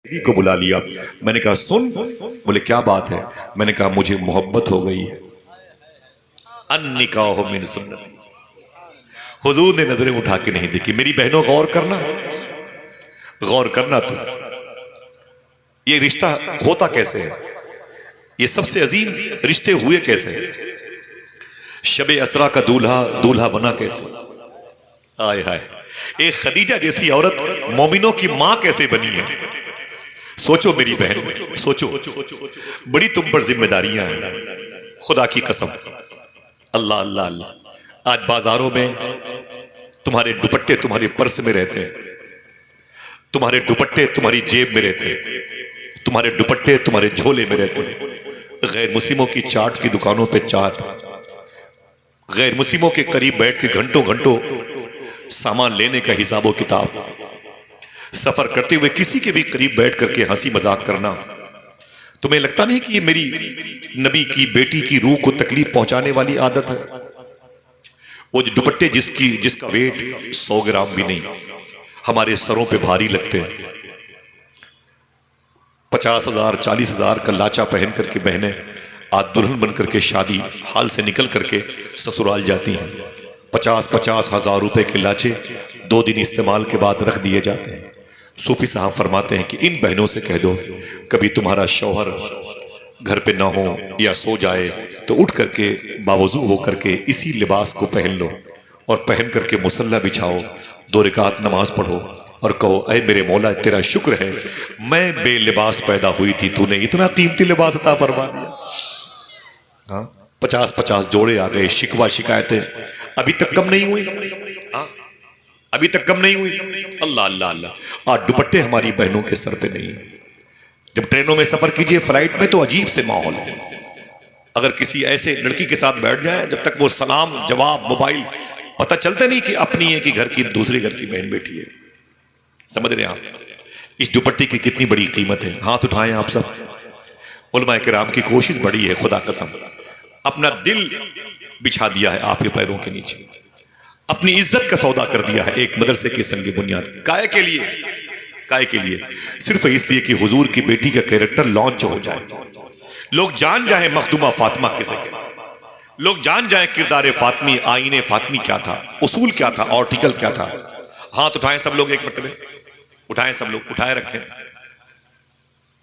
को बुला लिया। मैंने कहा सुन। बोले क्या बात है? मैंने कहा मुझे मोहब्बत हो गई है। अन्निकाह मिन सुन्नती। हुजूर ने नजरें उठा के नहीं देखी। मेरी बहनों गौर करना, गौर करना। तो ये रिश्ता होता कैसे है? ये सबसे अजीम रिश्ते हुए कैसे? शबे असरा का दूल्हा दूल्हा बना कैसे? आय हाय, एक खदीजा जैसी औरत मोमिनों की मां कैसे बनी है? सोचो मेरी बहन, सोचो। बड़ी तुम पर जिम्मेदारियां हैं, खुदा की कसम। अल्लाह अल्लाह अल्लाह। आज बाजारों में तुम्हारे दुपट्टे तुम्हारे पर्स में रहते हैं, तुम्हारे दुपट्टे तुम्हारी जेब में रहते हैं, तुम्हारे दुपट्टे तुम्हारे झोले में रहते हैं। गैर मुस्लिमों की चाट की दुकानों पे चाट, गैर मुस्लिमों के करीब बैठ के घंटों घंटों सामान लेने का हिसाबो किताब, सफर करते हुए किसी के भी करीब बैठ करके हंसी मजाक करना। तुम्हें लगता नहीं कि ये मेरी नबी की बेटी की रूह को तकलीफ पहुंचाने वाली आदत है? वो जो दुपट्टे जिसका वेट 100 ग्राम भी नहीं हमारे सरों पे भारी लगते हैं। 50,000 40,000 का लाचा पहन करके बहनें आज दुल्हन बन करके शादी हाल से निकल करके ससुराल जाती हैं। 50-50 हजार रुपए के लाचे 2 दिन इस्तेमाल के बाद रख दिए जाते हैं। सूफी साहब फरमाते हैं कि इन बहनों से कह दो कभी तुम्हारा शौहर घर पे ना हो या सो जाए तो उठ करके बावजू हो करके इसी लिबास को पहन लो और पहन करके मुसल्ला बिछाओ, 2 रकात नमाज पढ़ो और कहो ऐ मेरे मौला तेरा शुक्र है मैं बेलिबास पैदा हुई थी, तूने इतना कीमती लिबास अता फरमा दिया। हाँ, 50-50 जोड़े आ गए। शिकवा शिकायतें अभी तक कम नहीं हुई। हाँ, अभी तक कम नहीं हुई। अल्लाह अल्लाह अल्लाह। आज दुपट्टे हमारी बहनों के सर पे नहीं है। जब ट्रेनों में सफर कीजिए, फ्लाइट में, तो अजीब से माहौल है। अगर किसी ऐसे लड़की के साथ बैठ जाए, जब तक वो सलाम जवाब मोबाइल पता चलता नहीं कि अपनी है कि घर की दूसरे घर की बहन बेटी है। समझ रहे हैं आप? इस दुपट्टे की कितनी बड़ी कीमत है। हाथ उठाएं आप सब। उलमाए किराम की कोशिश बड़ी है, खुदा कसम। अपना दिल बिछा दिया है आपके पैरों के नीचे, अपनी इज्जत का सौदा कर दिया है एक मदरसे की संगी बुनियाद। काहे के लिए? काहे के लिए? सिर्फ इसलिए कि हुजूर की बेटी का कैरेक्टर लॉन्च हो जाए, लोग जान जाए मखदूमा फातिमा किसे कहते हैं, लोग जान जाए किरदार फातिमी, आईने फातिमी क्या था, उसूल क्या था, आर्टिकल क्या था। हाथ उठाएं सब लोग एक मरतबे, उठाएं सब लोग, उठाए रखें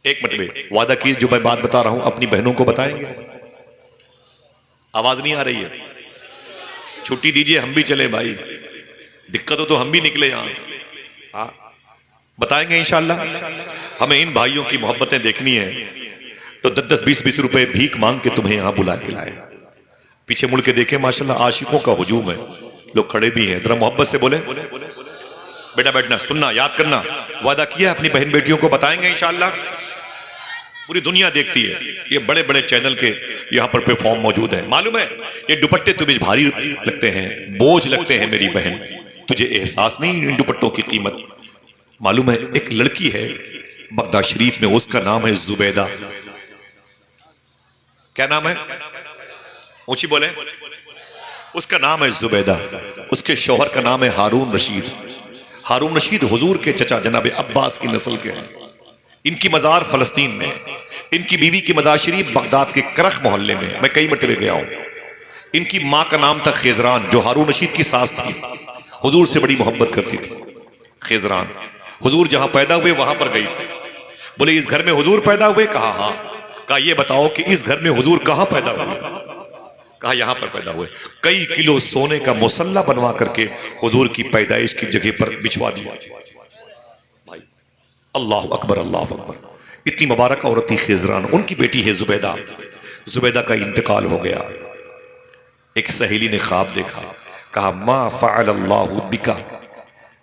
एक मरतबे। वादा की जो मैं बात बता रहा हूं अपनी बहनों को बताएंगे। आवाज नहीं आ रही है? छुट्टी दीजिए, हम भी चले भाई, दिक्कत हो तो हम भी निकले यहां से। हाँ, बताएंगे इंशाअल्लाह। हमें इन भाइयों की मोहब्बतें देखनी है तो 10-10 20-20 रुपए भीख मांग के तुम्हें यहां बुला के लाए। पीछे मुड़ के देखें, माशाल्लाह आशिकों का हुजूम है, लोग खड़े भी हैं। जरा मोहब्बत से बोले बेटा बैठना, सुनना, याद करना। वादा किया अपनी बहन बेटियों को बताएंगे इंशाअल्लाह। पूरी दुनिया देखती है, ये बड़े बड़े चैनल के यहाँ पर प्लेटफॉर्म मौजूद है। मालूम है ये दुपट्टे तुम्हें भारी लगते हैं, बोझ लगते हैं मेरी बहन, तुझे एहसास नहीं इन दुपट्टों की कीमत। मालूम है एक लड़की है बगदाद शरीफ में, उसका नाम है जुबैदा। क्या नाम है? ऊंची बोले। उसका नाम है जुबैदा। उसके शौहर का नाम है हारून रशीद। हारून रशीद हुजूर के चचा जनाब अब्बास की नस्ल के हैं। इनकी मजार फलस्तीन में, इनकी बीवी की मजार शरीफ बगदाद के करख मोहल्ले में। मैं कई मरतबे गया हूं। इनकी मां का नाम था खिजरान, जो हारून रशीद की सास थी, हुजूर से बड़ी मोहब्बत करती थी। खिजरान हुजूर जहां पैदा हुए वहां पर गई थी। बोले इस घर में हुजूर पैदा हुए? कहा हाँ। कहा ये बताओ कि इस घर में हुजूर कहां पैदा हुए? कहा यहां पर पैदा हुए। कई किलो सोने का मुसल्ला बनवा करके हुजूर की पैदाइश की जगह पर बिछवा दिया। भाई अल्लाह अकबर, अल्लाह अकबर। इतनी मुबारक औरत थी खिजरान। उनकी बेटी है जुबैदा। जुबैदा का इंतकाल हो गया। एक सहेली ने ख्वाब देखा, कहा मा फ़अल अल्लाहु बिका,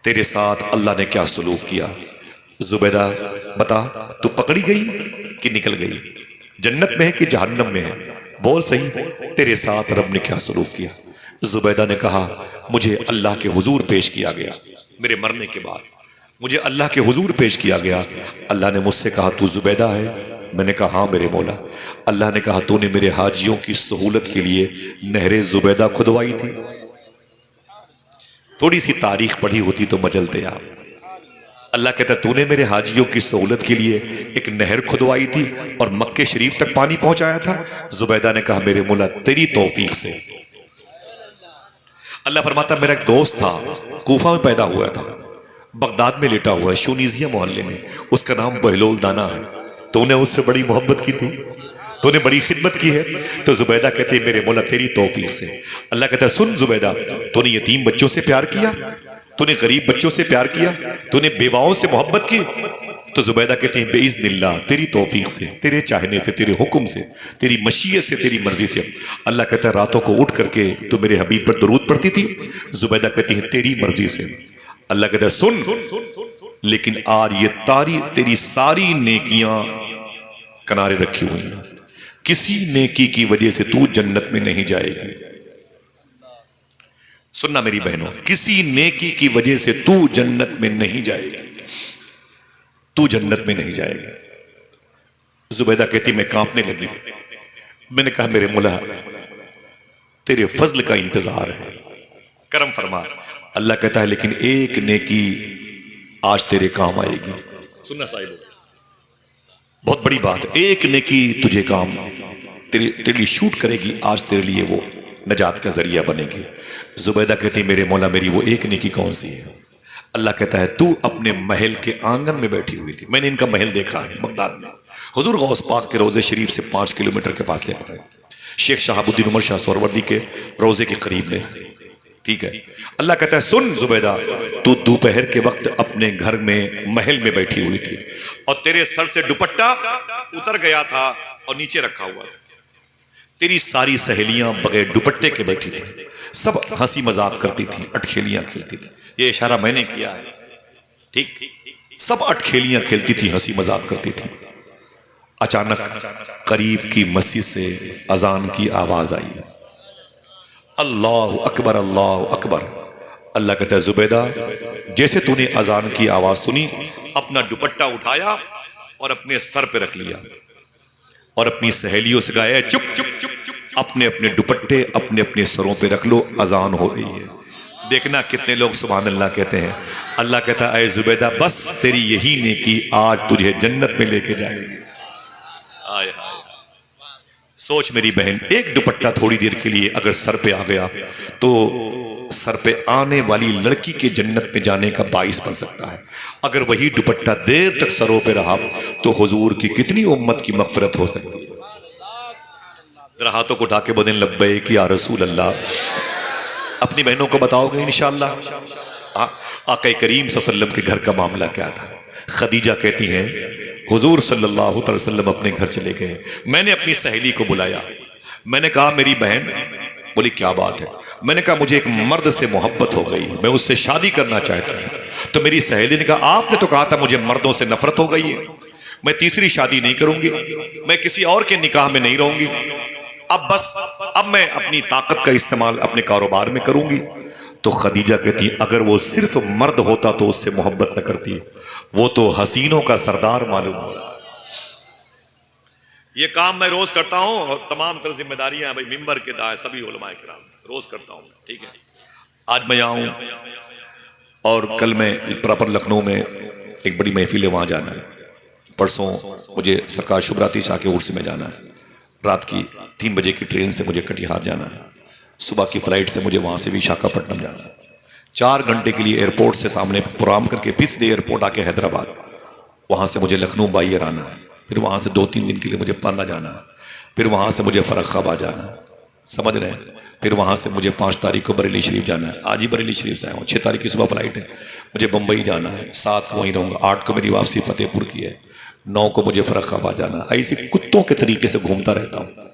तेरे साथ अल्लाह ने क्या सलूक किया? जुबैदा बता, तू पकड़ी गई कि निकल गई? जन्नत में है कि जहन्नम में है? बोल सही, तेरे साथ रब ने क्या सलूक किया? जुबैदा ने कहा मुझे अल्लाह के हुजूर पेश किया गया, मेरे मरने के बाद मुझे अल्लाह के हुजूर पेश किया गया। अल्लाह ने मुझसे कहा तू जुबैदा है? मैंने कहा हाँ मेरे मौला। अल्लाह ने कहा तूने मेरे हाजियों की सहूलत के लिए नहरे जुबैदा खुदवाई थी। थोड़ी सी तारीख पढ़ी होती तो मचलते आप। अल्लाह कहता है तूने मेरे हाजियों की सहूलत के लिए एक नहर खुदवाई थी और मक्के शरीफ तक पानी पहुंचाया था। जुबैदा ने कहा मेरे मौला तेरी तौफीक से। अल्लाह फरमाता मेरा एक दोस्त था, कूफा में पैदा हुआ था, बगदाद में लेटा हुआ है, शूनीजिया मोहल्ले में, उसका नाम बहलोल दाना है। तूने उससे बड़ी मोहब्बत की थी, तूने बड़ी खिदमत की है। तो जुबैदा कहते हैं मेरे मौला तेरी तौफीक से। अल्लाह कहता है सुन जुबैदा, तूने यतीम बच्चों से प्यार किया, तूने गरीब बच्चों से प्यार किया, तूने बेवाओं से मोहब्बत की। तो जुबैदा कहते हैं बेइज़्निल्लाह तेरी तौफीक से, तेरे चाहने से, तेरे हुक्म से, तेरी मशीयत से, तेरी मर्जी से। अल्लाह कहता है रातों को उठ करके तो मेरे हबीब पर दरूद पड़ती थी। जुबैदा कहती है तेरी मर्जी से। अल्लाह कहता है सुन, लेकिन आज ये तेरी सारी नेकियां किनारे रखी हुई हैं, किसी नेकी की वजह से तू जन्नत में नहीं जाएगी। सुनना मेरी बहनों, किसी नेकी की वजह से तू जन्नत में नहीं जाएगी, तू जन्नत में नहीं जाएगी। जुबैदा कहती मैं कांपने लगी। मैंने कहा मेरे मुला तेरे फजल का इंतजार है, करम फरमा। अल्लाह कहता है लेकिन एक नेकी आज तेरे काम आएगी। सुनना साहिब, बहुत बड़ी बात, एक नेकी तुझे काम तेरे लिए शूट करेगी, आज तेरे लिए वो नजात का जरिया बनेगी। जुबैदा कहती मेरे मौला मेरी वो एक नेकी कौन सी है? अल्लाह कहता है तू अपने महल के आंगन में बैठी हुई थी, मैंने इनका महल देखा है बगदाद में, हुजूर गौस पाक के रोज़े शरीफ से 5 किलोमीटर के फासले पर है, शेख शहाबुद्दीन उमर शाह सोहरवर्दी के रोज़े के करीब में, ठीक है। अल्लाह कहता है सुन जुबैदा, तू दोपहर के वक्त अपने घर में महल में बैठी हुई थी और तेरे सर से दुपट्टा उतर गया था और नीचे रखा हुआ था। तेरी सारी सहेलियां बगैर दुपट्टे के बैठी थी, सब हंसी मजाक करती थी, अटखेलियां खेलती थी। ये इशारा मैंने किया है, ठीक। सब अटखेलियां खेलती थी, हंसी मजाक करती थी। अचानक करीब की मस्जिद से अजान की आवाज आई, अल्लाह अकबर अल्लाह अकबर। अल्लाह कहता है जुबैदा जैसे तूने अजान की आवाज सुनी, अपना दुपट्टा उठाया और अपने सर पे रख लिया और अपनी सहेलियों से कहा चुप चुप चुप चुप, अपने अपने दुपट्टे अपने अपने सरों पे रख लो, अजान हो रही है। देखना कितने लोग सुभान अल्लाह कहते हैं। अल्लाह कहता है जुबैदा बस तेरी यही नेकी आज तुझे जन्नत में लेके जाएगी। आय हाय, सोच मेरी बहन, एक दुपट्टा थोड़ी देर के लिए अगर सर पे आ गया तो सर पे आने वाली लड़की के जन्नत में जाने का बाइस बन सकता है। अगर वही दुपट्टा देर तक सरों पे रहा तो हुजूर की कितनी उम्मत की मग़फ़िरत हो सकती है। जरा हाथों को उठा के बोलें लब्बैक या रसूल अल्लाह। अपनी बहनों को बताओगे इंशाअल्लाह। आक़ा करीम सल्लल्लाहु अलैहि वसल्लम के घर का मामला क्या था? खदीजा कहती हैं हुजूर सल्लल्लाहु अलैहि वसल्लम अपने घर चले गए, मैंने अपनी सहेली को बुलाया, मैंने कहा मेरी बहन, बोली क्या बात है? मैंने कहा मुझे एक मर्द से मोहब्बत हो गई, मैं उससे शादी करना चाहता हूँ। तो मेरी सहेली ने कहा आपने तो कहा था मुझे मर्दों से नफरत हो गई है, मैं तीसरी शादी नहीं करूंगी, मैं किसी और के निकाह में नहीं रहूंगी, अब मैं अपनी ताकत का इस्तेमाल अपने कारोबार में करूंगी। तो खदीजा कहती अगर वो सिर्फ मर्द होता तो उससे मोहब्बत न करती, वो तो हसीनों का सरदार मालूम हो। ये काम मैं रोज करता हूं और तमाम तरह जिम्मेदारियां भाई मिंबर के दाएं सभी उलमाए किराम रोज करता हूं, ठीक है। आज मैं आऊं और कल मैं प्रॉपर लखनऊ में एक बड़ी महफिल है, वहां जाना है। परसों मुझे सरकार शुभराती शाह के उर्स में जाना है, रात की 3 बजे की ट्रेन से मुझे कटिहार जाना है, सुबह की फ्लाइट से मुझे वहाँ से विशाखापट्टनम जाना है। 4 घंटे के लिए एयरपोर्ट से सामने प्रोग्राम करके फिर सीधे एयरपोर्ट आके हैदराबाद, वहाँ से मुझे लखनऊ बाई एयर आना है, फिर वहाँ से 2-3 दिन के लिए मुझे पाना जाना है, फिर वहाँ से मुझे फर्रुखाबाद जाना है, समझ रहे हैं। फिर वहाँ से मुझे 5 तारीख को बरेली शरीफ जाना है, आज ही बरेली शरीफ से आया हूँ, 6 तारीख की सुबह फ्लाइट है, मुझे बम्बई जाना है, 7 को वहीं रहूँगा, 8 को मेरी वापसी फतेहपुर की है, 9 को मुझे फर्रुखाबाद जाना है। ऐसे कुत्तों के तरीके से घूमता रहता हूँ,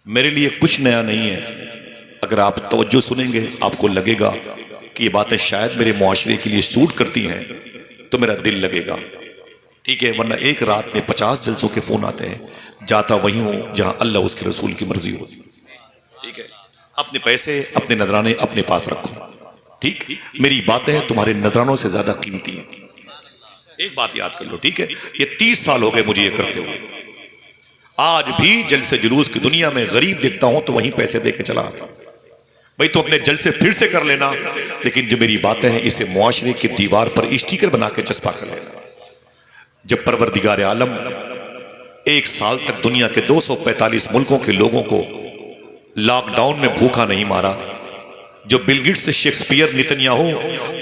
मेरे लिए कुछ नया नहीं है। अगर आप तवज्जो सुनेंगे आपको लगेगा कि ये बातें शायद मेरे मुआशरे के लिए सूट करती हैं, तो मेरा दिल लगेगा, ठीक है। वरना एक रात में 50 जलसों के फोन आते हैं, जाता वहीं हूं जहां अल्लाह उसके रसूल की मर्जी होती, ठीक है। अपने पैसे अपने नजराने अपने पास रखो, ठीक। मेरी बातें तुम्हारे नजरानों से ज्यादा कीमती हैं, एक बात याद कर लो, ठीक है। ये 30 साल हो गए मुझे ये करते हुए, आज भी जलसे जुलूस की दुनिया में गरीब देखता हूं तो वहीं पैसे दे के चला आता हूं। भाई तो अपने जल से फिर से कर लेना, लेकिन जो मेरी बातें हैं इसे मुआशरे की दीवार पर स्टिकर बना के चस्पा कर लेना। जब परवरदिगार आलम 1 साल तक दुनिया के 245 मुल्कों के लोगों को लॉकडाउन में भूखा नहीं मारा, जो बिल गेट्स से शेक्सपियर, नेतन्याहू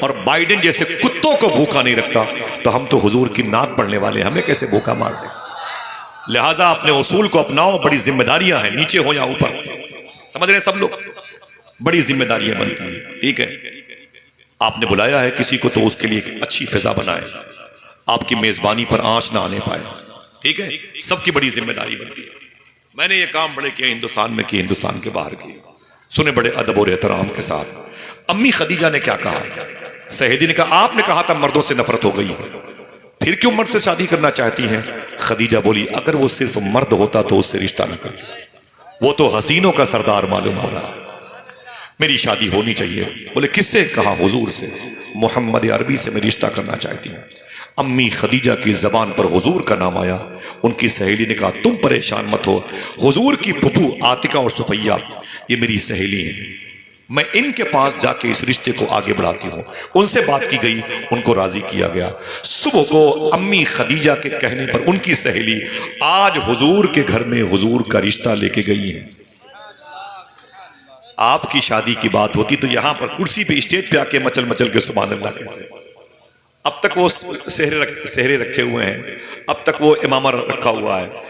और बाइडेन जैसे कुत्तों को भूखा नहीं रखता, तो हम तो हुजूर की नात पढ़ने वाले, हमें कैसे भूखा मार दे। लिहाजा अपने उसूल को अपनाओ, बड़ी जिम्मेदारियां हैं, नीचे हो या ऊपर, समझ रहे हैं सब लोग, बड़ी जिम्मेदारियां बनती हैं। ठीक है, आपने बुलाया है किसी को तो उसके लिए एक अच्छी फिजा बनाए, आपकी मेजबानी पर आंच ना आने पाए। ठीक है, सबकी बड़ी जिम्मेदारी बनती है। मैंने ये काम बड़े किए हिंदुस्तान में किए, हिंदुस्तान के बाहर किए, सुने बड़े अदब और एहतराम के साथ। अम्मी खदीजा ने क्या कहा? सहेदी ने कहा आपने कहा था मर्दों से नफरत हो गई है, फिर क्यों मर्द से शादी करना चाहती हैं? खदीजा बोली अगर वो सिर्फ मर्द होता तो उससे रिश्ता न करती, वो तो हसीनों का सरदार मालूम हो रहा है, मेरी शादी होनी चाहिए। बोले किससे? कहा हुजूर से, मोहम्मद अरबी से मैं रिश्ता करना चाहती हूँ। अम्मी खदीजा की जबान पर हुजूर का नाम आया। उनकी सहेली ने कहा तुम परेशान मत हो, हुजूर की फुफू आतिका और सुफैया ये मेरी सहेली हैं, मैं इनके पास जाके इस रिश्ते को आगे बढ़ाती हूँ। उनसे बात की गई, उनको राजी किया गया। सुबह को अम्मी खदीजा के कहने पर उनकी सहेली आज हुजूर के घर में हुजूर का रिश्ता लेके गई है। आपकी शादी की बात होती तो यहां पर कुर्सी पे स्टेज पे आके मचल मचल के सुभान अल्लाह कहते हैं। अब तक वो सेहरे रखे हुए हैं, अब तक वो इमामा रखा हुआ है।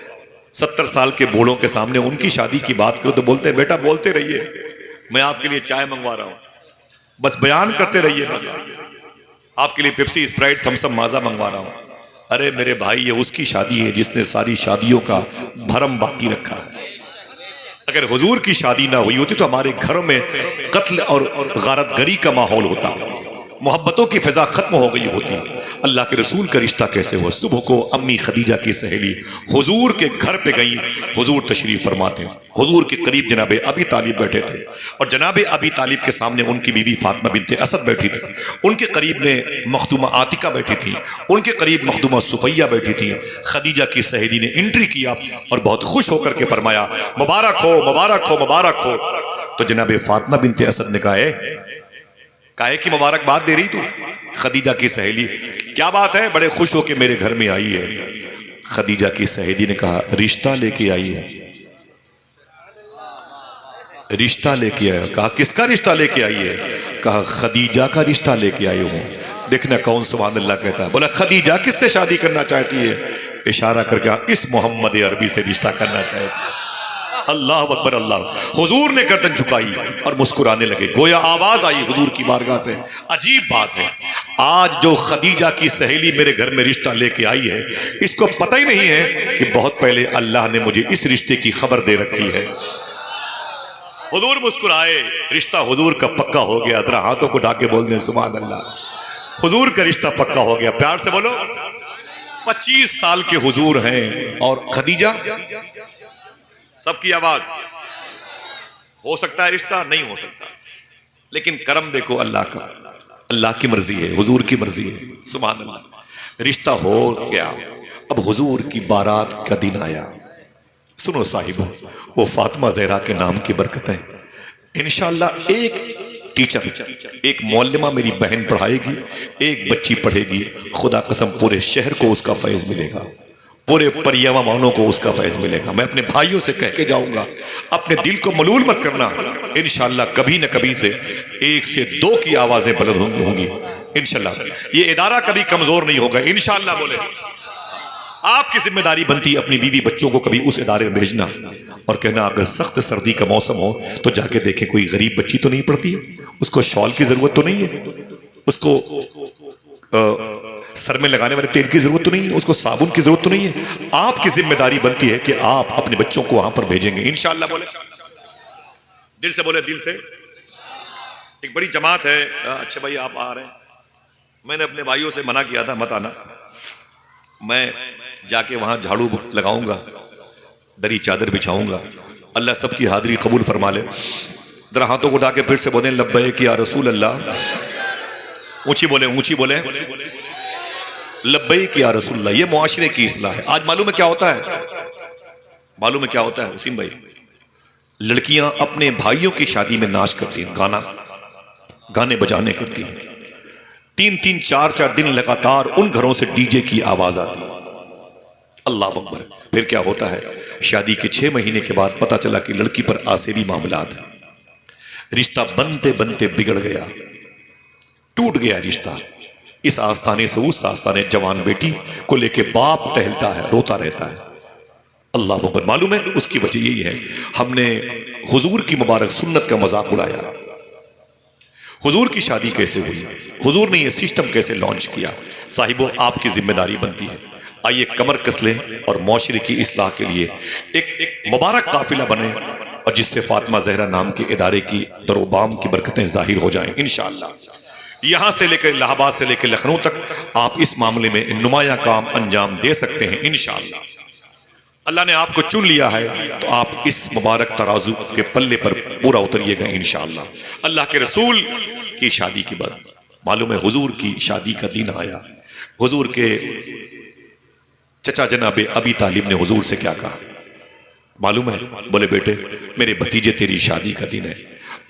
70 साल के बूढ़ों के सामने उनकी शादी की बात करो तो बोलते हैं बेटा बोलते रहिए, मैं आपके लिए चाय मंगवा रहा हूं, बस बयान करते रहिए, बस आपके लिए पेप्सी, स्प्राइट, थम्सअप, माजा मंगवा रहा हूं। अरे मेरे भाई ये उसकी शादी है जिसने सारी शादियों का भरम बाकी रखा है। अगर हुजूर की शादी ना हुई होती तो हमारे घरों में कत्ल और गारतगरी का माहौल होता, मोहब्बतों की फिजा खत्म हो गई होती। अल्लाह के रसूल का रिश्ता कैसे हुआ? सुबह को अम्मी खदीजा की सहेली हुजूर के घर पे गई। हुजूर तशरीफ फरमाते, हुजूर के करीब जनाबे अबी तालिब बैठे थे और जनाबे अबी तालिब के सामने उनकी बीवी फातिमा बिनते असद बैठी थी, उनके करीब में मखदूमा आतिका बैठी थी, उनके करीब मखदूमा सुफैया बैठी थी। खदीजा की सहेली ने एंट्री किया और बहुत खुश होकर के फरमाया मुबारक हो, मुबारक हो, मुबारक हो। तो जनाबे फातिमा बिनते असद ने कहा काहे की मुबारकबाद दे रही तू? खदीजा की सहेली क्या बात है, बड़े खुश होके मेरे घर में आई है। खदीजा की सहेली ने कहा रिश्ता लेके आई है। रिश्ता लेके आया? कहा किसका रिश्ता लेके आई है? कहा खदीजा का रिश्ता लेके आई हूं। देखना कौन सुभान अल्लाह कहता है। बोला खदीजा किससे शादी करना चाहती है? इशारा करके इस मोहम्मद अरबी से रिश्ता करना चाहती है। अल्लाह अकबर अल्लाह। हुजूर ने गर्दन झुकाई और मुस्कुराने लगे, गोया आवाज आई हुजूर की बारगाह से। अजीब बात है, आज जो खदीजा की सहेली मेरे घर में रिश्ता लेके आई है, इसको पता ही नहीं है कि बहुत पहले अल्लाह ने मुझे इस रिश्ते की खबर दे रखी है। हुजूर मुस्कुराए, रिश्ता हुजूर का पक्का हो गया। जरा हाथों को ढाके बोल दें सुभान अल्लाह, हुजूर का रिश्ता पक्का हो गया। प्यार से बोलो। 25 साल के हुजूर हैं और खदीजा, सबकी आवाज। हो सकता है रिश्ता, नहीं हो सकता, लेकिन करम देखो अल्लाह का, अल्लाह की मर्जी है, हुजूर की मर्जी है। सुभान अल्लाह, रिश्ता हो गया। अब हुजूर की बारात का दिन आया। सुनो साहिबो, वो फातिमा ज़हरा के नाम की बरकत है। इंशाअल्लाह एक टीचर, एक मौलमा मेरी बहन पढ़ाएगी, एक बच्ची पढ़ेगी, खुदा कसम पूरे शहर को उसका फैज मिलेगा, पूरे परियावानों को उसका फैज मिलेगा। मैं अपने भाइयों से कह के जाऊंगा, अपने दिल को मलूल मत करना। इंशाअल्लाह कभी न कभी से 1 से 2 की आवाजें बुलंद होंगी। इंशाअल्लाह ये इदारा कभी कमजोर नहीं होगा। इंशाअल्लाह बोले। आपकी जिम्मेदारी बनती है अपनी बीवी बच्चों को कभी उस इदारे में भेजना और कहना अगर सख्त सर्दी का मौसम हो तो जाके देखें कोई गरीब बच्ची तो नहीं पड़ती है, उसको शॉल की जरूरत तो नहीं है, उसको सर में लगाने वाले तेल की जरूरत तो नहीं है, उसको साबुन की जरूरत तो नहीं है। आपकी जिम्मेदारी बनती है कि आप अपने बच्चों को वहां पर भेजेंगे इंशाअल्लाह। बोले दिल से, बोले दिल से। एक बड़ी जमात है। अच्छा भाई आप आ रहे हैं, मैंने अपने भाइयों से मना किया था मत आना, मैं जाके वहां झाड़ू लगाऊंगा, दरी चादर बिछाऊंगा। अल्लाह सबकी हाजिरी कबूल फरमा ले। जरा हाथों को उठा के फिर से बोले लब्बैक या रसूल अल्लाह। ऊंची बोले, ऊंची बोले लब्बैक या रसूल अल्लाह। ये मुआशरे की इस्लाह है। आज मालूम है क्या होता है? मालूम है क्या होता है वसीम भाई? लड़कियां अपने भाइयों की शादी में नाच करती हैं, गाने बजाने करती हैं। 3-3 4-4 दिन लगातार उन घरों से डीजे की आवाज आती है। अल्लाह अकबर। फिर क्या होता है, शादी के 6 महीने के बाद पता चला कि लड़की पर आसेबी मामलात है। रिश्ता बनते बनते बिगड़ गया, टूट गया रिश्ता। इस आस्थाने से उस आस्थाने जवान बेटी को लेके बाप टहलता है, रोता रहता है। अल्लाह अकबर। मालूम है उसकी वजह यही है, हमने हुजूर की मुबारक सुन्नत का मजाक उड़ाया। हुजूर की शादी कैसे हुई, हुजूर ने यह सिस्टम कैसे लॉन्च किया। साहिबों, आपकी जिम्मेदारी बनती है, आइए कमर कस लें और मुआशरे की इस्लाह के लिए एक मुबारक काफिला बने, और जिससे फातिमा ज़हरा नाम के इदारे की दरोबाम की बरकतें जाहिर हो जाएं इंशाअल्लाह। यहां से लेकर इलाहाबाद से लेकर लखनऊ तक आप इस मामले में नुमाया काम अंजाम दे सकते हैं इंशाअल्लाह। अल्लाह ने आपको चुन लिया है तो आप इस मुबारक तराजू के पल्ले पर पूरा उतरिएगा इंशाअल्लाह। अल्लाह के रसूल की शादी की बात मालूम है, हुजूर की शादी का दिन आया। हुजूर के चचा जनाबे अबी तालिब ने हुजूर से क्या कहा मालूम है? बोले, बेटे मेरे भतीजे तेरी शादी का दिन है,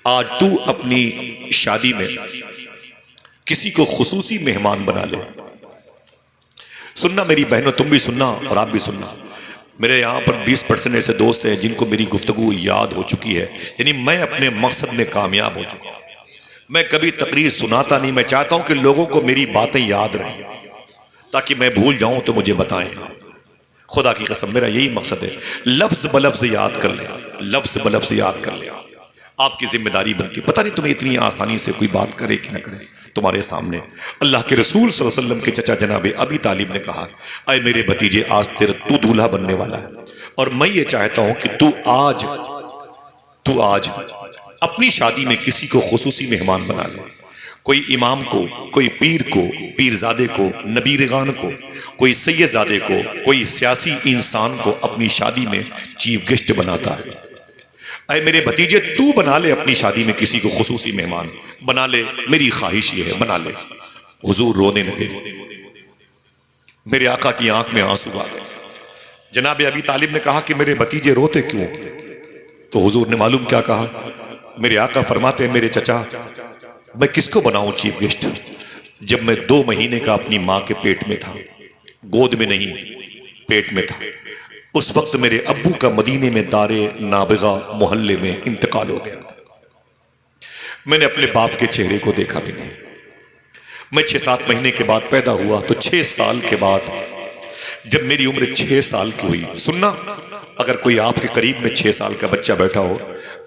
आज तू अपनी शादी में किसी को खुसूसी मेहमान बना ले। सुनना मेरी बहनों, तुम भी सुनना और आप भी सुनना। मेरे यहाँ पर 20% ऐसे दोस्त हैं जिनको मेरी गुफ्तगू याद हो चुकी है, यानी मैं अपने मकसद में कामयाब हो चुका हूँ। मैं कभी तकरीर सुनाता नहीं, मैं चाहता हूँ कि लोगों को मेरी बातें याद रहें, ताकि मैं भूल जाऊं तो मुझे बताएं। खुदा की कसम मेरा यही मकसद है, लफ्ज बलफ्ज याद कर ले, लफ्ज बलफ्ज याद कर ले। आपकी जिम्मेदारी बनती। पता नहीं तुम्हें इतनी आसानी से कोई बात करे कि ना करे। तुम्हारे सामने अल्लाह के रसूल सल्लल्लाहु अलैहि वसल्लम के चचा जनाबे अबी तालिब ने कहा, अय मेरे भतीजे, आज तेरा तू दूल्हा बनने वाला है, और मैं ये चाहता हूं कि तू आज अपनी शादी में किसी को खुसूसी मेहमान बना ले। कोई इमाम को, कोई पीर को, पीरजादे को, नबीरगान को, कोई सैयदजादे को, कोई सियासी इंसान को अपनी शादी में चीफ गेस्ट बनाता है। अरे मेरे भतीजे, तू बना ले अपनी शादी में किसी को खुसूसी मेहमान बना ले, मेरी ख्वाहिश ये है, बना ले। हुजूर रोने लगे, मेरे आका की आंख में आंसू आ गए। जनाब अबी तालिब ने कहा कि मेरे भतीजे रोते क्यों? तो हुजूर ने मालूम क्या कहा? मेरे आका फरमाते हैं, मेरे चचा, मैं किसको बनाऊं चीफ गेस्ट? जब मैं 2 महीने का अपनी मां के पेट में था, गोद में नहीं पेट में था, उस वक्त मेरे अब्बू का मदीने में दारे नाबिगा मोहल्ले में इंतकाल हो गया था। मैंने अपने बाप के चेहरे को देखा भी नहीं। मैं 6-7 महीने के बाद पैदा हुआ, तो 6 साल के बाद जब मेरी उम्र 6 साल की हुई, सुनना, अगर कोई आपके करीब में 6 साल का बच्चा बैठा हो,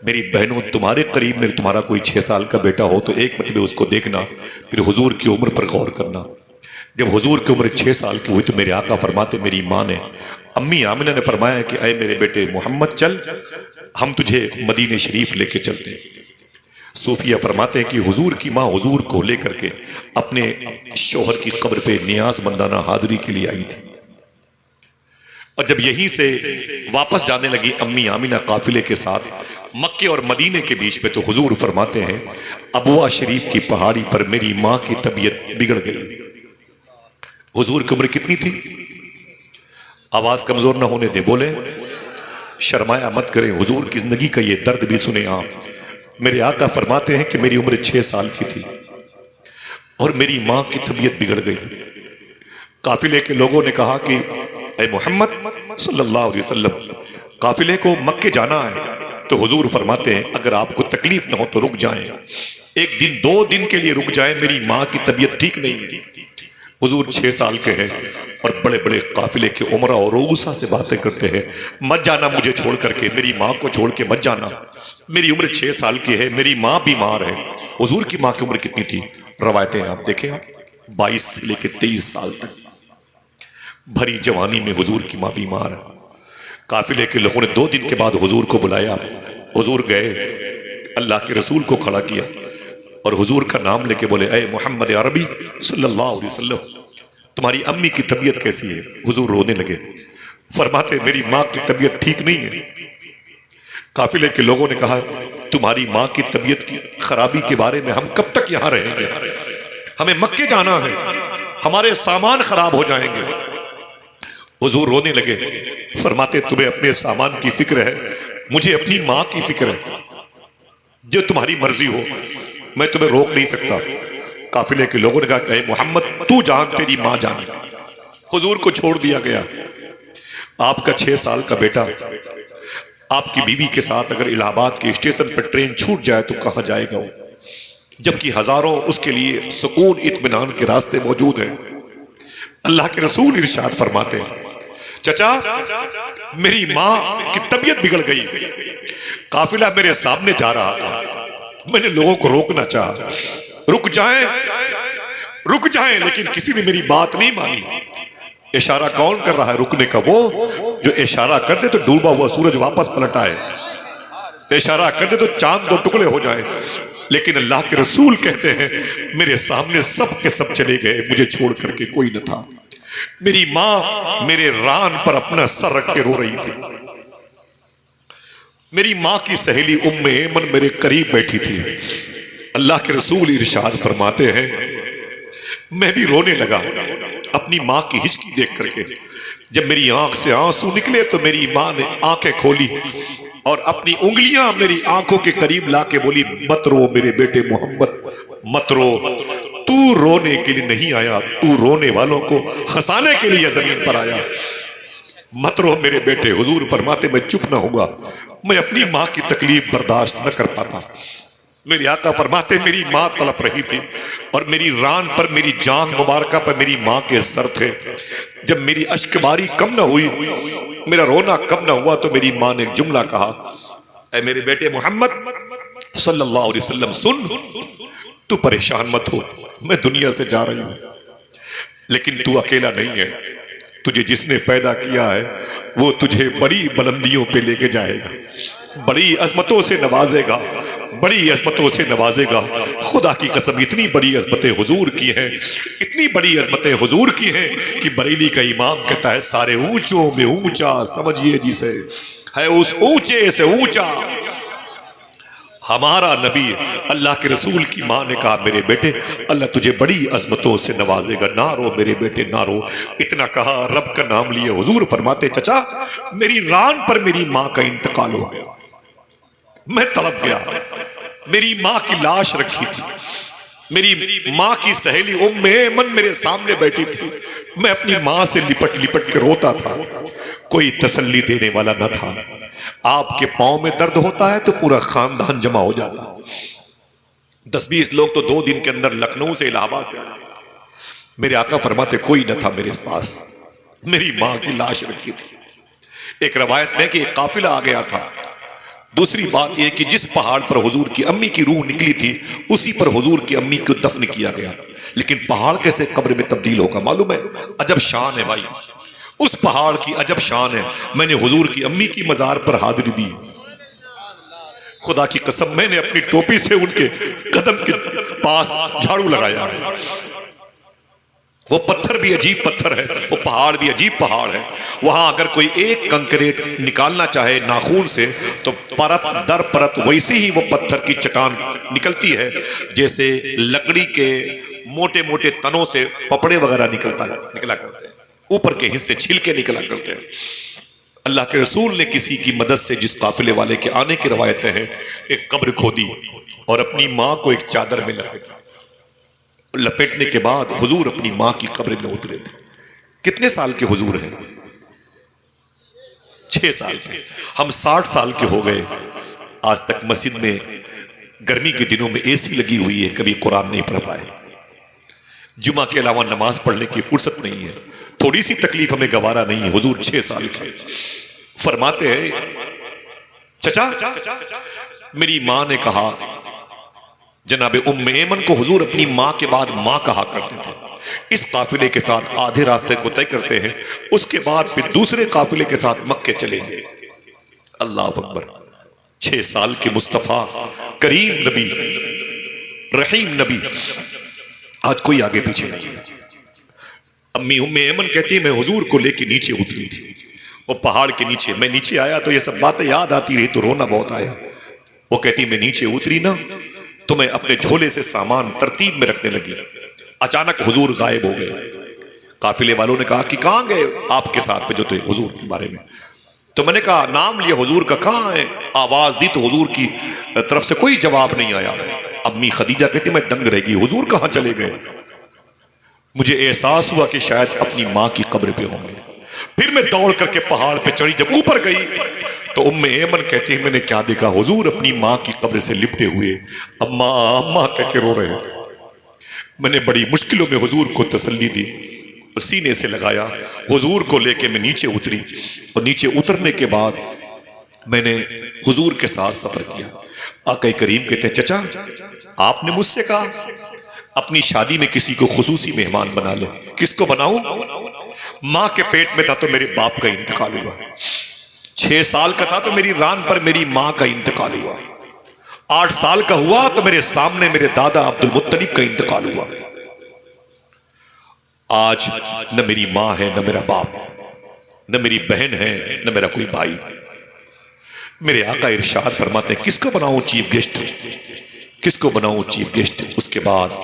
मेरी बहनों, तुम्हारे करीब में तुम्हारा कोई 6 साल का बेटा हो, तो एक मतलब उसको देखना, फिर हुजूर की उम्र पर गौर करना। जब हुजूर की उम्र 6 साल की हुई तो मेरे आका फरमाते, मेरी माँ ने, अम्मी आमिना ने फरमाया कि अय मेरे बेटे मोहम्मद, चल हम तुझे मदीने शरीफ लेके चलते। सूफिया फरमाते हैं कि हुजूर की माँ हुजूर को लेकर के अपने शोहर की कब्र पे नियाज़मंदाना हाजिरी के लिए आई थी, और जब यहीं से वापस जाने लगी अम्मी आमिना काफिले के साथ मक्के और मदीने के बीच में, तो हुजूर फरमाते हैं, अबुआ शरीफ की पहाड़ी पर मेरी माँ की तबीयत बिगड़ गई। हुजूर की उम्र कितनी थी? आवाज कमजोर ना होने दे, बोले, शर्माया मत करें, हुजूर की जिंदगी का ये दर्द भी सुने आप। मेरे आका फरमाते हैं कि मेरी उम्र 6 साल की थी और मेरी माँ की तबीयत बिगड़ गई। काफिले के लोगों ने कहा कि ऐ मोहम्मद सल्लल्लाहु अलैहि वसल्लम, काफिले को मक्के जाना है। तो हुजूर फरमाते हैं, अगर आपको तकलीफ ना हो तो रुक जाएं, 1 दिन 2 दिन के लिए रुक जाएं, मेरी माँ की तबीयत ठीक नहीं है। हुजूर 6 साल के हैं और बड़े बड़े काफिले के उमरा और रूसा से बातें करते हैं, मत जाना मुझे छोड़ करके, मेरी माँ को छोड़ के मत जाना, मेरी उम्र 6 साल की है, मेरी माँ बीमार है। हुजूर की माँ की उम्र कितनी थी? रवायतें आप देखें, 22 से लेकर 23 साल तक भरी जवानी में हुजूर की माँ बीमार है। काफिले के लोगों ने 2 दिन के बाद हुजूर को बुलाया। हुजूर गए, अल्लाह के रसूल को खड़ा किया और हुजूर का नाम लेके बोले, ऐ मोहम्मद अरबी सल्लल्लाहु अलैहि वसल्लम, तुम्हारी अम्मी की तबीयत कैसी है? हुजूर रोने लगे, फरमाते, मेरी माँ की तबीयत ठीक नहीं है। काफिले के लोगों ने कहा, तुम्हारी माँ की तबीयत की खराबी के बारे में हम कब तक यहाँ रहेंगे? हमें मक्के जाना है, हमारे सामान खराब हो जाएंगे। हुजूर रोने लगे, फरमाते, तुम्हें अपने सामान की फिक्र है, मुझे अपनी माँ की फिक्र है। जो तुम्हारी मर्जी हो, मैं तुम्हें रोक नहीं सकता। काफिले के लोगों ने कहा कि मोहम्मद तू जान, तेरी माँ जान। हुजूर को छोड़ दिया गया। आपका 6 साल का बेटा आपकी बीवी के साथ अगर इलाहाबाद के स्टेशन पर ट्रेन छूट जाए तो कहां जाएगा वो, जबकि हजारों उसके लिए सुकून इत्मीनान के रास्ते मौजूद हैं। अल्लाह के रसूल इरशाद फरमाते हैं, चचा मेरी माँ की तबीयत बिगड़ गई, काफिला मेरे सामने जा रहा था, मैंने लोगों को रोकना चाहा, रुक जाएं, लेकिन किसी ने मेरी बात नहीं मानी। इशारा कौन कर रहा है रुकने का? वो जो इशारा कर दे तो डूबा हुआ सूरज वापस पलट आए, इशारा कर दे तो चांद 2 टुकड़े हो जाए। लेकिन अल्लाह के रसूल कहते हैं मेरे सामने सब के सब चले गए, मुझे छोड़ करके कोई न था। मेरी मां मेरे रान पर अपना सर रख के रो रही थी। मेरी मां की सहेली उम्मे ऐमन मेरे करीब बैठी थी। अल्लाह के रसूल इरशाद फरमाते हैं मैं भी रोने लगा अपनी मां की हिचकी देख करके। जब मेरी आंख से आंसू निकले तो मेरी मां ने आंखें खोली और अपनी उंगलियां मेरी आंखों के करीब लाके बोली, मत रो मेरे बेटे मोहम्मद, मत रो। तू रोने के लिए नहीं आया, तू रोने वालों को हंसाने के लिए जमीन पर आया। मत रो मेरे बेटे। हुजूर फरमाते मैं चुप ना होगा, मैं अपनी मां की तकलीफ बर्दाश्त न कर पाता। मेरे आका फरमाते मेरी मां तड़प रही थी और मेरी रान पर, मेरी जान मुबारका पर मेरी मां के सर थे। जब मेरी अश्कबारी कम ना हुई, मेरा रोना कम ना हुआ, तो मेरी मां ने एक जुमला कहा, ऐ मेरे बेटे मोहम्मद सल्लल्लाहु अलैहि वसल्लम, सुन, तू परेशान मत हो, मैं दुनिया से जा रही हूं, लेकिन तू अकेला नहीं है। तुझे जिसने पैदा किया है वो तुझे बड़ी बुलंदियों पे लेके जाएगा, बड़ी अजमतों से नवाजेगा, बड़ी अजमतों से नवाजेगा। खुदा की कसम इतनी बड़ी अजमतें हुजूर की हैं, इतनी बड़ी अजमतें हुजूर की हैं कि बरेली का इमाम कहता है सारे ऊंचों में ऊंचा समझिए जिसे है उस ऊंचे से ऊंचा हमारा नबी। अल्लाह के रसूल की मां ने कहा मेरे बेटे अल्लाह तुझे बड़ी अजमतों से नवाजेगा, ना रो मेरे बेटे ना रो। इतना कहा, रब का नाम लिए हुजूर फरमाते चचा मेरी रान पर मेरी मां का इंतकाल हो गया, मैं तड़प गया। मेरी मां की लाश रखी थी, मेरी मां की सहेली उम्मे ऐमन मेरे सामने बैठी थी। मैं अपनी मां से लिपट लिपट के रोता था, कोई तसल्ली देने वाला न था। आपके पांव में दर्द होता है तो पूरा खानदान जमा हो जाता, 10-20 लोग तो 2 दिन के अंदर लखनऊ से इलाहाबाद से। मेरे आका फरमाते कोई न था मेरे पास, मेरी मां की लाश रखी थी। एक रवायत में कि एक काफिला आ गया था। दूसरी बात यह कि जिस पहाड़ पर हुजूर की अम्मी की रूह निकली थी उसी पर हुजूर की अम्मी को दफन किया गया। लेकिन पहाड़ कैसे कब्र में तब्दील होगा मालूम है? अजब शान है भाई, उस पहाड़ की अजब शान है। मैंने हुजूर की अम्मी की मजार पर हाजिरी दी, खुदा की कसम मैंने अपनी टोपी से उनके कदम के पास झाड़ू लगाया है। वो पत्थर भी अजीब पत्थर है, वो पहाड़ भी अजीब पहाड़ है। वहां अगर कोई एक कंक्रीट निकालना चाहे नाखून से तो परत दर परत वैसे ही वो पत्थर की चट्टान निकलती है जैसे लकड़ी के मोटे मोटे तनों से पपड़े वगैरह निकला करते हैं, ऊपर के हिस्से छिलके निकला करते हैं। अल्लाह के रसूल ने किसी की मदद से, जिस काफिले वाले के आने की रवायतें हैं, एक कब्र खोदी और अपनी मां को एक चादर में लपेटने के बाद हुजूर अपनी मां की कब्र में उतरे थे। कितने साल के हुजूर हैं? 6 साल के। हम 60 साल के हो गए, आज तक मस्जिद में गर्मी के दिनों में एसी लगी हुई है, कभी कुरान नहीं पढ़ पाए। जुमा के अलावा नमाज पढ़ने की फुर्सत नहीं है, थोड़ी सी तकलीफ हमें गवारा नहीं है। हुजूर 6 साल के। फरमाते हैं चचा मेरी मां ने कहा, जनाबे उम्मे ऐमन को हुजूर अपनी मां के बाद मां कहा करते थे। इस काफिले के साथ आधे रास्ते को तय करते हैं, उसके बाद फिर दूसरे काफिले के साथ मक्के चलेंगे। अल्लाह अकबर। 6 साल के मुस्तफा करीम नबी, रहीम नबी, आज कोई आगे पीछे नहीं है। अम्मी उम्मे ऐमन कहती है मैं हुजूर को लेके नीचे उतरी थी, वो पहाड़ के नीचे। मैं नीचे आया तो ये सब बातें याद आती रही तो रोना बहुत आया। वो कहती मैं नीचे उतरी ना तो मैं अपने झोले से सामान तरतीब में रखने लगी, अचानक हुजूर गायब हो गए। काफिले वालों ने कहा कि कहां गए आपके साथ में जो थे हुजूर के बारे में? तो मैंने कहा नाम लिया हुजूर का, कहाँ है? आवाज दी तो हुजूर की तरफ से कोई जवाब नहीं आया। अम्मी खदीजा कहती मैं दंग रह गई, हुजूर कहाँ चले गए? मुझे एहसास हुआ कि शायद अपनी माँ की कब्र पे होंगे। फिर मैं दौड़ करके पहाड़ पे चढ़ी, जब ऊपर गई तो उम्मे ऐमन कहती है मैंने क्या देखा? हुजूर अपनी माँ की कब्र से लिपटे हुए अम्मा अम्मा कह के रो रहे हैं। मैंने बड़ी मुश्किलों में हुजूर को तसल्ली दी, सीने से लगाया, हुजूर को लेके मैं नीचे उतरी और नीचे उतरने के बाद मैंने हुजूर के साथ सफर किया। आका करीम कहते हैं चचा आपने मुझसे कहा अपनी शादी में किसी को खुसूसी मेहमान बना ले। किसको बनाऊं? मां के पेट में था तो मेरे बाप का इंतकाल हुआ, 6 साल का था तो मेरी रान पर मेरी मां का इंतकाल हुआ, 8 साल का हुआ तो मेरे सामने मेरे दादा अब्दुल मुत्तलिब का इंतकाल हुआ। आज न मेरी मां है, न मेरा बाप, न मेरी बहन है, न मेरा कोई भाई। मेरे आका इरशाद फरमाते हैं किसको बनाऊं चीफ गेस्ट, किसको बनाऊं चीफ गेस्ट? उसके बाद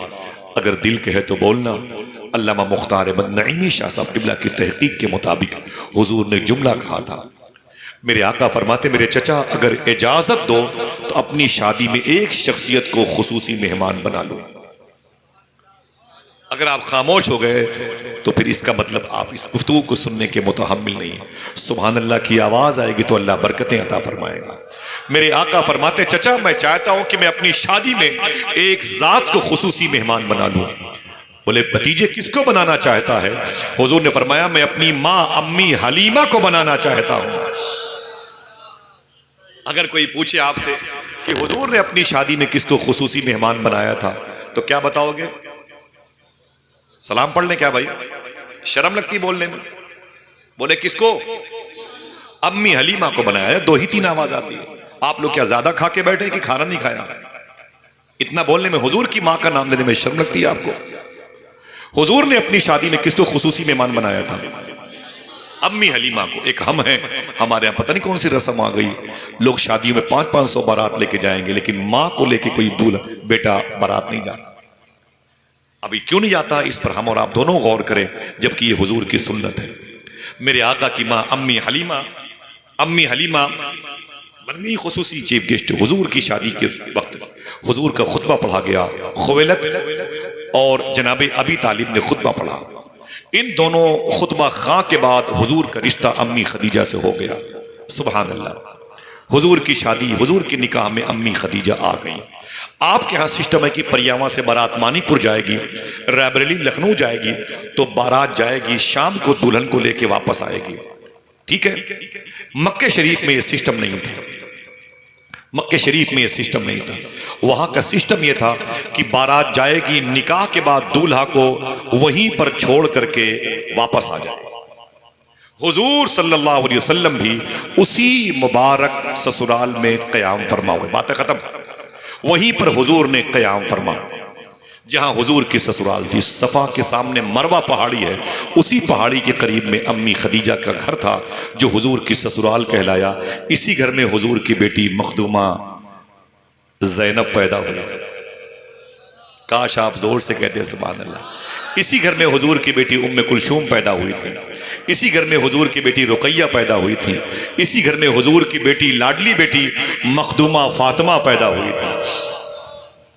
अगर दिल कहे तो बोलना। अल्लामा मुख्तार अहमद नईमी शाह साहब किबला की तहकीक के मुताबिक हुजूर ने जुमला कहा था। मेरे आका फरमाते मेरे चचा अगर इजाजत दो तो अपनी शादी में एक शख्सियत को खुसूसी मेहमान बना लो। अगर आप खामोश हो गए तो फिर इसका मतलब आप इस गुफ्तगू को सुनने के मुतहम्मिल नहीं है। सुभान अल्लाह की आवाज आएगी तो अल्लाह बरकतें अता फरमाएगा। मेरे आका फरमाते चचा मैं चाहता हूं कि मैं अपनी शादी में एक जात को खुसूसी मेहमान बना लूं। बोले भतीजे किसको बनाना चाहता है? हुजूर ने फरमाया मैं अपनी मां अम्मी हलीमा को बनाना चाहता हूं। अगर कोई पूछे आपसे कि हुजूर ने अपनी शादी में किसको खुसूसी मेहमान बनाया था तो क्या बताओगे? सलाम पढ़ लें क्या भाई? शर्म लगती बोलने में। बोले किसको? अम्मी हलीमा को बनाया। 2 ही 3 आवाज आती है। आप लोग क्या ज्यादा खा के बैठे कि खाना नहीं खाया? इतना बोलने में, हुजूर की मां का नाम लेने में शर्म लगती है आपको? हुजूर ने अपनी शादी में किसको खुसूसी मेहमान बनाया था? अम्मी हलीमा को। एक हम हैं, हमारे यहां पता नहीं कौन सी रस्म आ गई, लोग शादियों में 500-500 बारात लेके जाएंगे लेकिन मां को लेके कोई दूल्हा बेटा बारात नहीं जाता। अभी क्यों नहीं जाता इस पर हम और आप दोनों गौर करें, जबकि ये हुजूर की सुन्नत है। मेरे आका की मां अम्मी हलीमा बन गई खुसूसी चीफ गेस्ट। हुजूर की शादी के वक्त हुजूर का खुतबा पढ़ा गया, खुवैलद और जनाबे अबी तालिब ने खुतबा पढ़ा। इन दोनों खुतबा खां के बाद हुजूर का रिश्ता अम्मी खदीजा से हो गया। सुभान अल्लाह। हुजूर की शादी, हुजूर के निकाह में अम्मी खदीजा आ गई। आपके यहाँ सिस्टम है कि परियावा से बारात मानीपुर जाएगी, रायबरेली लखनऊ जाएगी, तो बारात जाएगी शाम को दुल्हन को लेके वापस आएगी। ठीक है। मक्के शरीफ में ये सिस्टम नहीं था। मक्के शरीफ में ये सिस्टम नहीं था। वहां का सिस्टम ये था कि बारात जाएगी, निकाह के बाद दूल्हा को वहीं पर छोड़ करके वापस आ जाए। हुजूर सल्लल्लाहु अलैहि वसल्लम भी उसी मुबारक ससुराल में क़याम फरमा हुए। बातें खत्म। वहीं पर हुजूर ने क़याम फरमा, जहां हुजूर की ससुराल थी। सफा के सामने मरवा पहाड़ी है, उसी पहाड़ी के करीब में अम्मी खदीजा का घर था जो हुजूर की ससुराल कहलाया। इसी घर में हुजूर की बेटी मखदूमा ज़ैनब पैदा हुई। काश आप जोर से कहते सुभान अल्लाह। इसी घर में हुजूर की बेटी उम्मे कुलसूम पैदा हुई थी। इसी घर में हुजूर की बेटी रुकैया पैदा हुई थी। इसी घर में हुजूर की बेटी लाडली बेटी मखदूमा फातिमा पैदा हुई थी,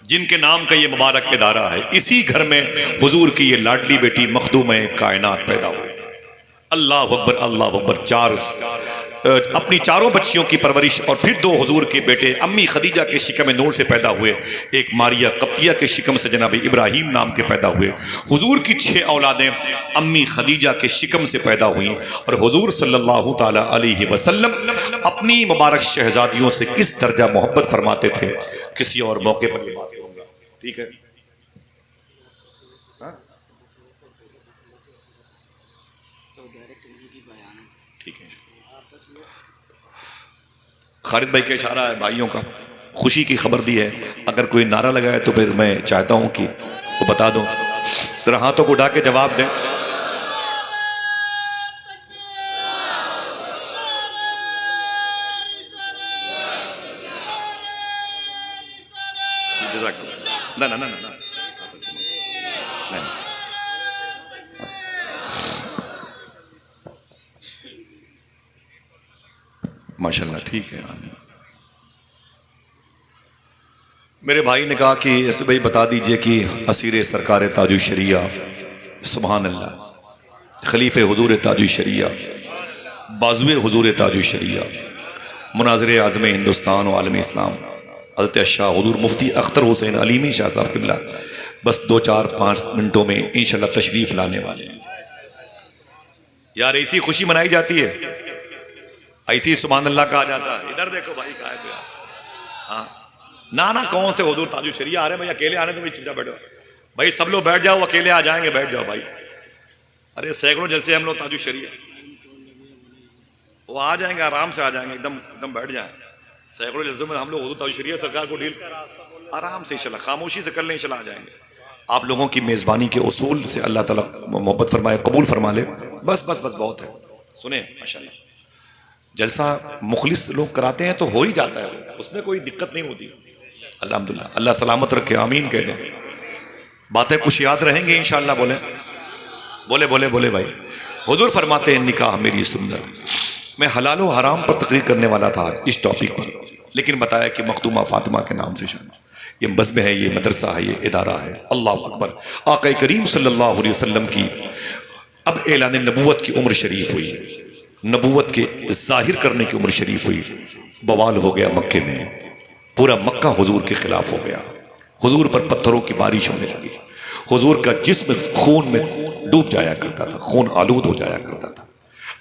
जिनके नाम का ये मुबारक इदारा है। इसी घर में हुजूर की ये लाडली बेटी मखदूम कायनात पैदा हुई। अल्लाह अकबर, अल्लाह अकबर। अपनी चारों बच्चियों की परवरिश और फिर 2 हुजूर के बेटे अम्मी खदीजा के शिकम नूर से पैदा हुए। एक मारिया कप्तिया के शिकम से जनाब इब्राहिम नाम के पैदा हुए। हुजूर की 6 औलादें अम्मी खदीजा के शिकम से पैदा हुई। और हुजूर सल्लल्लाहु ताला अलैहि वसल्लम अपनी मुबारक शहजादियों से किस दर्जा मोहब्बत फरमाते थे, किसी और मौके पर। ठीक है। ठीक है। खालिद भाई का इशारा है, भाइयों का खुशी की खबर दी है। अगर कोई नारा लगाए तो फिर मैं चाहता हूं कि वो बता दो, जरा हाथों को उठा के जवाब दें। ना ना ना ना ना। माशाल्लाह, ठीक है। आमीन। मेरे भाई ने कहा कि ऐसे भाई बता दीजिए कि असीर सरकार ताजुल शरिया, सुभान अल्लाह, खलीफे हुजूर ताजुल शरिया, बाजुए हुजूर ताजुल शरिया, मुनाज़िर आज़म हिंदुस्तान और आलम इस्लाम हज़रत शाह हुजूर मुफ्ती अख्तर हुसैन अलीमी शाह साहब क़िबला बस 2-4-5 मिनटों में इंशाअल्लाह तशरीफ़ लाने वाले हैं। यार ऐसी खुशी मनाई जाती है, ऐसी सुभान अल्लाह कहा जाता है। इधर देखो भाई, कहा है हाँ ना ना, कौन से हुजूर ताजुल शरिया आ रहे हैं भाई? अकेले आने तो भाई चुपचाप बैठो भाई, सब लोग बैठ जाओ, अकेले आ जाएंगे, बैठ जाओ भाई। अरे सैकड़ों जलसे हम लोग ताजुल शरिया, वो आ जाएंगे, आराम से आ जाएंगे, एकदम एकदम बैठ जाए। सैकड़ों जलसों में हम लोग हुजूर ताजुल शरिया सरकार को डील आराम से इंशाल्लाह खामोशी से कर लें, इंशाल्लाह आ जाएंगे। आप लोगों की मेज़बानी के उसूल से अल्लाह ताला मोहब्बत फरमाए, कबूल फरमा ले, बस बस बस बहुत है। सुने माशाल्लाह, जलसा मुखलिस लोग कराते हैं तो हो ही जाता है, उसमें कोई दिक्कत नहीं होती। अल्हम्दुलिल्लाह, अल्लाह सलामत रखे, आमीन कह दें। बातें कुछ याद रहेंगे इंशाल्लाह। बोले बोले बोले बोले भाई। हुजूर फरमाते हैं निकाह मेरी सुन्नत। मैं हलाल व हराम पर तकरीर करने वाला था इस टॉपिक पर, लेकिन बताया कि मखदूमा फातिमा के नाम से शान, ये मज़हब है, ये मदरसा है, ये इदारा है। अल्लाह अकबर। आक़ा करीम सल्लल्लाहु अलैहि वसल्लम की अब ऐलान नबूवत की उम्र शरीफ हुई, नबूवत के जाहिर करने की उम्र शरीफ हुई। बवाल हो गया मक्के में, पूरा मक्का हुजूर के खिलाफ हो गया। हुजूर पर पत्थरों की बारिश होने लगी। हुजूर का जिस्म खून में डूब जाया करता था, खून आलूद हो जाया करता था।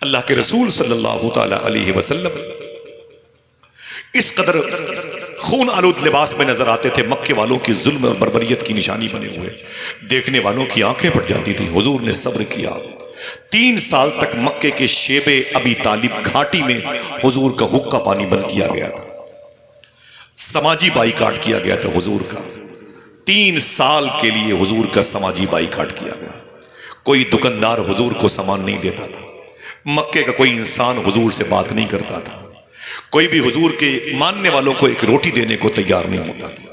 अल्लाह के रसूल सल्लल्लाहु ताला अलैहि वसल्लम इस कदर खून आलूद लिबास में नजर आते थे, मक्के वालों की जुल्म और बर्बरियत की निशानी बने हुए, देखने वालों की आंखें फट जाती थी। हुजूर ने सब्र किया। 3 साल तक मक्के के शेबे अबी तालिब घाटी में हुजूर का हुक्का पानी बंद किया गया था, समाजी बाईकाट किया गया था हुजूर का। 3 साल के लिए हुजूर का समाजी बाईकाट किया गया। कोई दुकानदार हुजूर को सामान नहीं देता था, मक्के का कोई इंसान हुजूर से बात नहीं करता था, कोई भी हुजूर के मानने वालों को एक रोटी देने को तैयार नहीं होता था।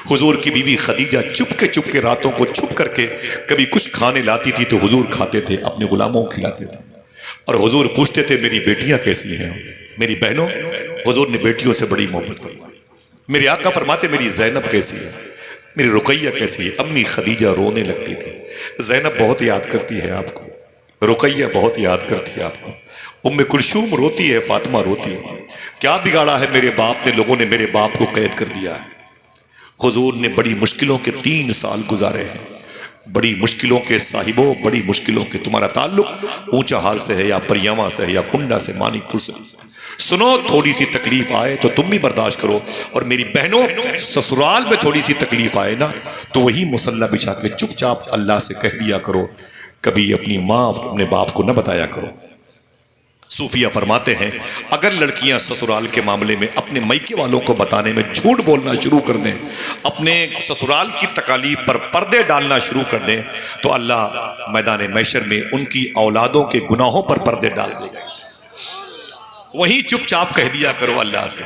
हुजूर की बीवी खदीजा चुप के रातों को छुप करके कभी कुछ खाने लाती थी तो हुजूर खाते थे, अपने गुलामों को खिलाते थे। और हुजूर पूछते थे मेरी बेटियां कैसी हैं, मेरी बहनों। हुजूर ने बेटियों से बड़ी मोहब्बत फरमाई। मेरे आका फरमाते मेरी जैनब कैसी है, मेरी रुकैया कैसी है। अम्मी खदीजा रोने लगती थी। जैनब बहुत याद करती है आपको, रुकैया बहुत याद करती है आपको, उम्मे कुलसूम रोती है, फातिमा रोती है। क्या बिगाड़ा है मेरे बाप ने, लोगों ने मेरे बाप को कैद कर दिया है। हुजूर ने बड़ी मुश्किलों के 3 साल गुजारे हैं, बड़ी मुश्किलों के साहिबों, बड़ी मुश्किलों के। तुम्हारा ताल्लुक ऊंचा हाल से है या परियामा से है या कुंडा से, मानिकपुर से। सुनो, थोड़ी सी तकलीफ आए तो तुम भी बर्दाश्त करो। और मेरी बहनों, ससुराल में थोड़ी सी तकलीफ आए ना तो वही मुसल्ला बिछा के चुपचाप अल्लाह से कह दिया करो, कभी अपनी माँ अपने बाप को न बताया करो। सूफिया फरमाते हैं अगर लड़कियां ससुराल के मामले में अपने मैके वालों को बताने में झूठ बोलना शुरू कर दें, अपने ससुराल की तकालीफ पर पर्दे डालना शुरू कर दें, तो अल्लाह मैदान मैशर में उनकी औलादों के गुनाहों पर पर्दे डाल देगा। वहीं चुपचाप कह दिया करो अल्लाह से,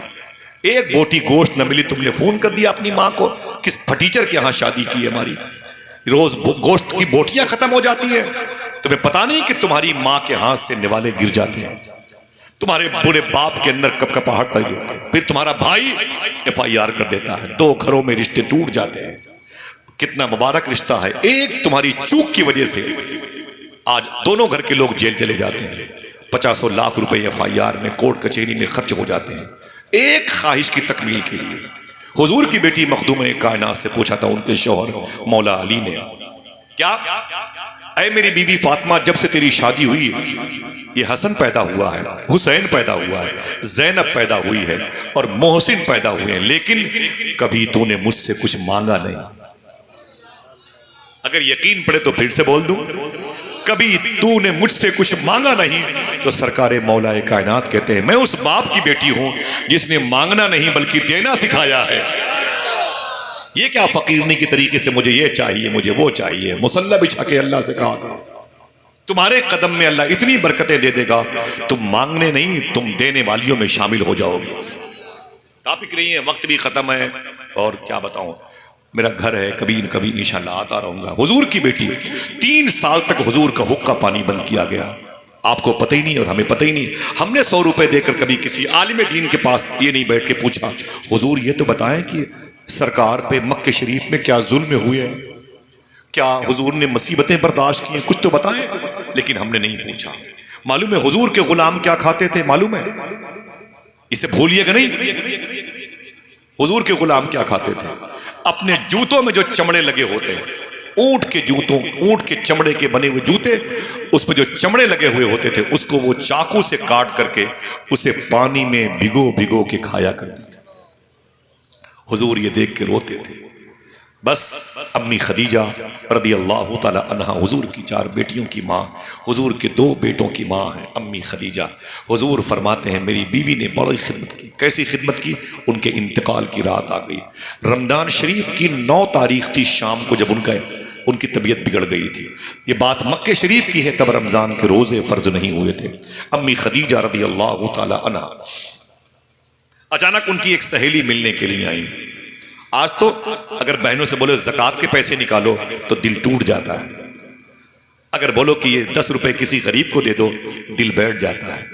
एक बोटी गोश्त न मिली, तुमने फोन कर दिया अपनी माँ को, किस फटीचर के यहाँ शादी की है हमारी, रोज गोश्त की बोटियां खत्म हो जाती है, तुम्हें पता नहीं कि तुम्हारी माँ के हाथ से निवाले गिर जाते हैं, तुम्हारे बुरे बाप के अंदर कपकपाहट पैदा होती है, फिर तुम्हारा भाई FIR कर देता है, 2 घरों में रिश्ते टूट जाते हैं। कितना मुबारक रिश्ता है, एक तुम्हारी चूक की वजह से आज दोनों घर के लोग जेल चले जाते हैं, 50 लाख रुपए FIR में, कोर्ट कचहरी में खर्च हो जाते हैं, एक ख्वाहिश की तकमील के लिए। हुजूर की बेटी मखदूम कायनात से पूछा था उनके शौहर मौला अली ने, क्या ऐ मेरी बीवी फातिमा, जब से तेरी शादी हुई ये हसन पैदा हुआ है, हुसैन पैदा हुआ है, जैनब पैदा हुई है और मोहसिन पैदा हुए हैं, लेकिन कभी तूने मुझसे कुछ मांगा नहीं। अगर यकीन पड़े तो फिर से बोल दूं, कभी तूने मुझसे कुछ मांगा नहीं। तो सरकारे मौला कायनात कहते हैं मैं उस बाप की बेटी हूं जिसने मांगना नहीं बल्कि देना सिखाया है। ये क्या फकीरनी के तरीके से मुझे ये चाहिए, मुझे वो चाहिए, मुसल्ला बिछा के अल्लाह से कहा करो, तुम्हारे कदम में अल्लाह इतनी बरकतें दे देगा, तुम मांगने नहीं तुम देने वालियों में शामिल हो जाओगे। टॉपिक नहीं है, वक्त भी खत्म है और क्या बताऊं, मेरा घर है, कभी न कभी इंशाल्लाह आता रहूंगा। हुजूर की बेटी, 3 साल तक हुजूर का हुक्का पानी बंद किया गया। आपको पता ही नहीं और हमें पता ही नहीं। हमने 100 रुपए देकर कभी किसी आलिम दीन के पास ये नहीं बैठ के पूछा, हुजूर ये तो बताएं कि सरकार पे मक्के शरीफ में क्या जुल्म हुए हैं, क्या हुजूर ने मुसीबतें बर्दाश्त की हैं, कुछ तो बताएं। लेकिन हमने नहीं पूछा। मालूम है हुजूर के गुलाम क्या खाते थे? मालूम है? इसे भूलिएगा नहीं। हुजूर के गुलाम क्या खाते थे? अपने जूतों में जो चमड़े लगे होते हैं, ऊंट के जूतों, ऊंट के चमड़े के बने हुए जूते, उस पर जो चमड़े लगे हुए होते थे उसको वो चाकू से काट करके उसे पानी में भिगो भिगो के खाया करते थे। हुजूर ये देख के रोते थे। बस अम्मी खदीजा रदी अल्लाह ताला अन्हा हुजूर की 4 बेटियों की माँ, हुजूर के 2 बेटों की माँ है अम्मी खदीजा। हुजूर फरमाते हैं मेरी बीवी ने बड़ी खिदमत की। कैसी खिदमत की? उनके इंतकाल की रात आ गई। रमजान शरीफ की 9 तारीख थी, शाम को जब उनकी तबीयत बिगड़ गई थी। ये बात मक्के शरीफ की है, तब रमजान के रोजे फर्ज नहीं हुए थे। अम्मी खदीजा रदी अल्लाह ताला अन्हा अचानक उनकी एक सहेली मिलने के लिए आई। आज तो अगर बहनों से बोलो ज़कात के पैसे निकालो तो दिल टूट जाता है। अगर बोलो कि ये 10 रुपए किसी गरीब को दे दो, दिल बैठ जाता है।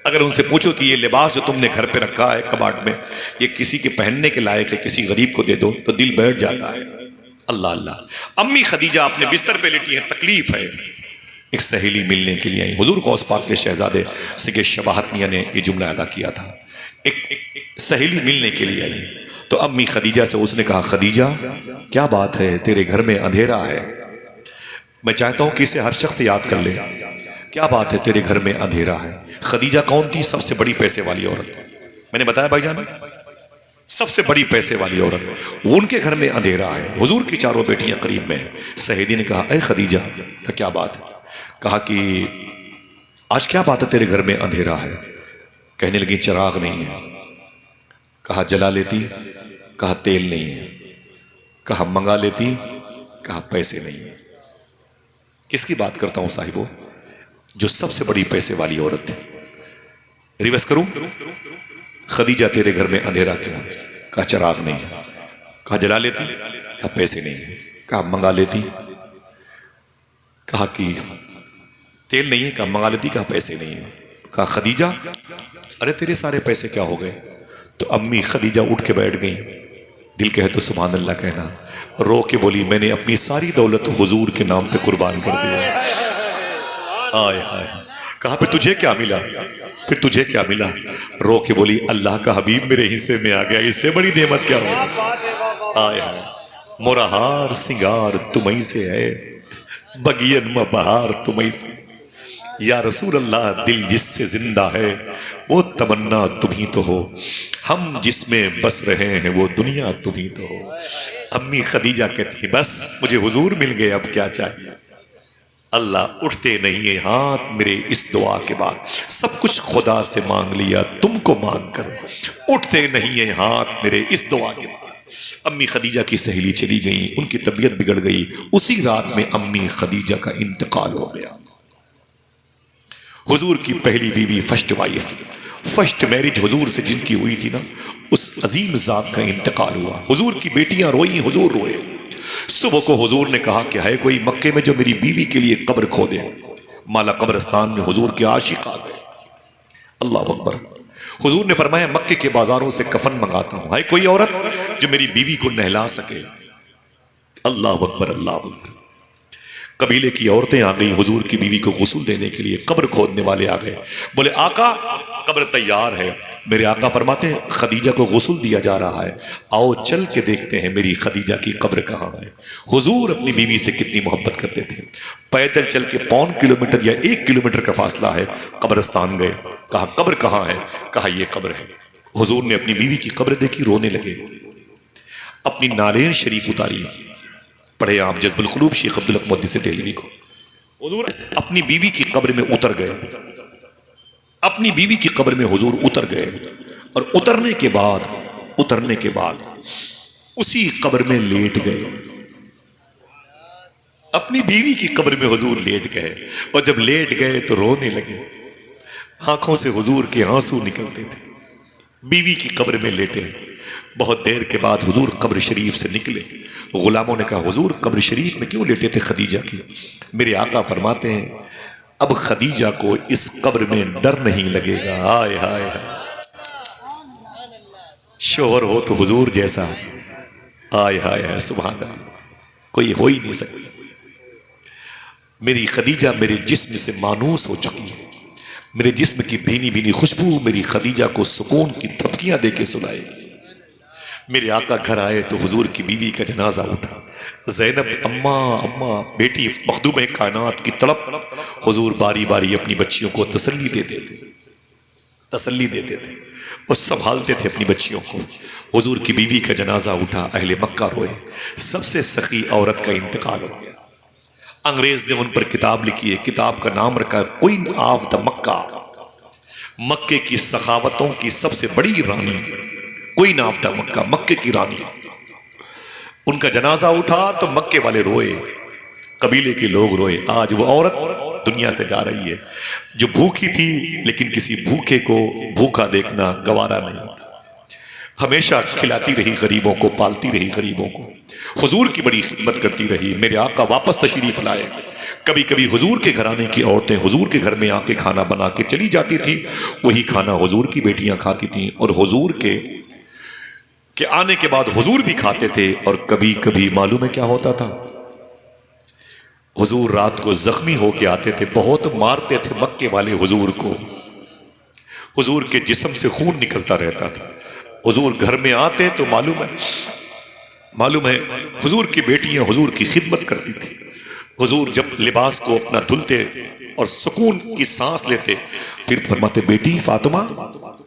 अगर उनसे पूछो कि ये लिबास जो तुमने घर पे रखा है कबाड़ में, ये किसी के पहनने के लायक है, किसी गरीब को दे दो, तो दिल बैठ जाता है। अल्लाह अल्लाह। अम्मी खदीजा अपने बिस्तर पे लेटी है, तकलीफ है। एक सहेली मिलने के लिए आई। हुजूर गौस पाक के शहजादे सगे शबाहत मियां ने ये जुमला अदा किया था। एक सहेली मिलने के लिए आई तो अम्मी खदीजा से उसने कहा, खदीजा क्या बात है, तेरे घर में अंधेरा है। मैं चाहता हूं कि इसे हर शख्स याद कर ले। क्या बात है, तेरे घर में अंधेरा है। खदीजा कौन थी? सबसे बड़ी पैसे वाली औरत। मैंने बताया भाईजान, सबसे बड़ी पैसे वाली औरत। उनके घर में अंधेरा है। हुजूर की 4 बेटियां करीब में हैं। सहेली ने कहा, ऐ खदीजा क्या बात है? कहा कि आज क्या बात है, तेरे घर में अंधेरा है। कहने लगी चिराग नहीं है। कहा जला लेती। कहा तेल नहीं है। कहा मंगा लेती। कहा पैसे नहीं है। किसकी बात करता हूं साहिबों? जो सबसे बड़ी पैसे वाली औरत थी। रिवर्स करूं? खदीजा तेरे घर में अंधेरा क्यों है? कहा चिराग नहीं है। कहा जला लेती। कहा पैसे नहीं है। कहा मंगा लेती। कहा कि तेल नहीं है। कहा मंगा लेती। कहा पैसे नहीं है। कहा खदीजा अरे तेरे सारे पैसे क्या हो गए? तो अम्मी खदीजा उठ के बैठ गई। दिल कहे तो सुभान अल्लाह कहना। रो के बोली, मैंने अपनी सारी दौलत हुजूर के नाम पे कुर्बान कर दिया। आय हाय। कहा फिर तुझे क्या मिला? फिर तुझे क्या मिला? रो के बोली, अल्लाह का हबीब मेरे हिस्से में आ गया, इससे बड़ी नेमत क्या होगी। आय हाय। मोरा हार सिंगार तुम्हीं से है, बगियन में बहार तुम्हीं से। या रसूल अल्लाह दिल जिससे जिंदा है वो तमन्ना तुम्ही तो हो, हम जिसमें बस रहे हैं वो दुनिया तुम्ही तो हो। अम्मी खदीजा कहती बस मुझे हुजूर मिल गए, अब क्या चाहिए। अल्लाह उठते नहीं है हाथ मेरे इस दुआ के बाद, सब कुछ खुदा से मांग लिया तुमको मांग कर। उठते नहीं है हाथ मेरे इस दुआ के बाद। अम्मी खदीजा की सहेली चली गई, उनकी तबीयत बिगड़ गई। उसी रात में अम्मी खदीजा का इंतकाल हो गया। हुजूर की पहली बीवी, फर्स्ट वाइफ, फर्स्ट मैरिज हुजूर से जिनकी हुई थी ना, उस अजीम जात का इंतकाल हुआ। हुजूर की बेटियां रोई, हुजूर रोए। सुबह को हुजूर ने कहा कि है कोई मक्के में जो मेरी बीवी के लिए कब्र खोदे। माला कब्रिस्तान में हुजूर के आशिक आ गए। अल्लाह अकबर। हुजूर ने फरमाया मक्के के बाजारों से कफन मंगाता हूं, है कोई औरत जो मेरी बीवी को नहला सके। अल्लाह अकबर, अल्लाह अकबर। कबीले की औरतें आ गई हुजूर की बीवी को गुस्ल देने के लिए। कब्र खोदने वाले आ गए, बोले आका कब्र तैयार है। मेरे आका फरमाते हैं खदीजा को गुस्ल दिया जा रहा है, आओ चल के देखते हैं मेरी खदीजा की कब्र कहाँ है। हुजूर अपनी बीवी से कितनी मोहब्बत करते थे। पैदल चल के 1.25 किलोमीटर या 1 किलोमीटर का फासला है, कब्रिस्तान गए। कहा कब्र कहाँ है? कहा ये कब्र है। हुजूर ने अपनी बीवी की कब्र देखी, रोने लगे। अपनी नालेन शरीफ उतारी, पढ़े आप जज्बुल क़ुलूब शेख अब्दुल हक मुहद्दिस देहलवी को। हुजूर अपनी बीवी की कब्र में उतर गए, अपनी बीवी की कब्र में हुजूर उतर गए। और उतरने के बाद उसी कब्र में लेट गए। अपनी बीवी की कब्र में हुजूर लेट गए, और जब लेट गए तो रोने लगे। आंखों से हुजूर के आंसू निकलते थे। बीवी की कब्र में लेटे। बहुत देर के बाद हुजूर कब्र शरीफ से निकले। गुलामों ने कहा हुजूर कब्र शरीफ में क्यों लेटे थे खदीजा की? मेरे आका फरमाते हैं अब खदीजा को इस कब्र में डर नहीं लगेगा। हाय हाय हाय, शोहर हो तो हुजूर जैसा, हाय हाय हाय, सुभान अल्लाह, कोई हो ही नहीं सकता। मेरी खदीजा मेरे जिस्म से मानूस हो चुकी है, मेरे जिस्म की भीनी भीनी खुशबू मेरी खदीजा को सुकून की थपकियां देके सुनाएगी। मेरे आका घर आए तो हुजूर की बीवी का जनाजा उठा। ज़ैनब अम्मा अम्मा, बेटी मखदूम कायनात की तड़प। हुजूर बारी बारी अपनी बच्चियों को तसल्ली देते थे और संभालते थे अपनी बच्चियों को। हुजूर की बीवी का जनाजा उठा, अहले मक्का रोए, सबसे सखी औरत का इंतकाल हो गया। अंग्रेज ने उन पर किताब लिखी है, किताब का नाम रखा क्वीन ऑफ द मक्का, मक्के की सखावतों की सबसे बड़ी रानी, क्वीन ऑफ द मक्का, मक्के की रानी। उनका जनाजा उठा तो मक्के वाले रोए, कबीले के लोग रोए। आज वो औरत दुनिया से जा रही है जो भूखी थी, लेकिन किसी भूखे को भूखा देखना गवारा नहीं था। हमेशा खिलाती रही गरीबों को, पालती रही गरीबों को, हुजूर की बड़ी खिदमत करती रही। मेरे आका वापस तशरीफ लाए। कभी कभी हुजूर के घराने की औरतें हुजूर के घर में आके खाना बना के चली जाती थी। वही खाना हुजूर की बेटियां खाती थीं और हुजूर के आने के बाद हुजूर भी खाते थे। और कभी कभी मालूम है क्या होता था, हुजूर रात को जख्मी होके आते थे, बहुत मारते थे मक्के वाले हुजूर को। हुजूर के जिस्म से खून निकलता रहता था। हुजूर घर में आते तो मालूम है हुजूर की बेटियां हुजूर की खिदमत करती थी। हुजूर जब लिबास को अपना धुलते और सुकून की सांस लेते, फिर फरमाते, बेटी फातिमा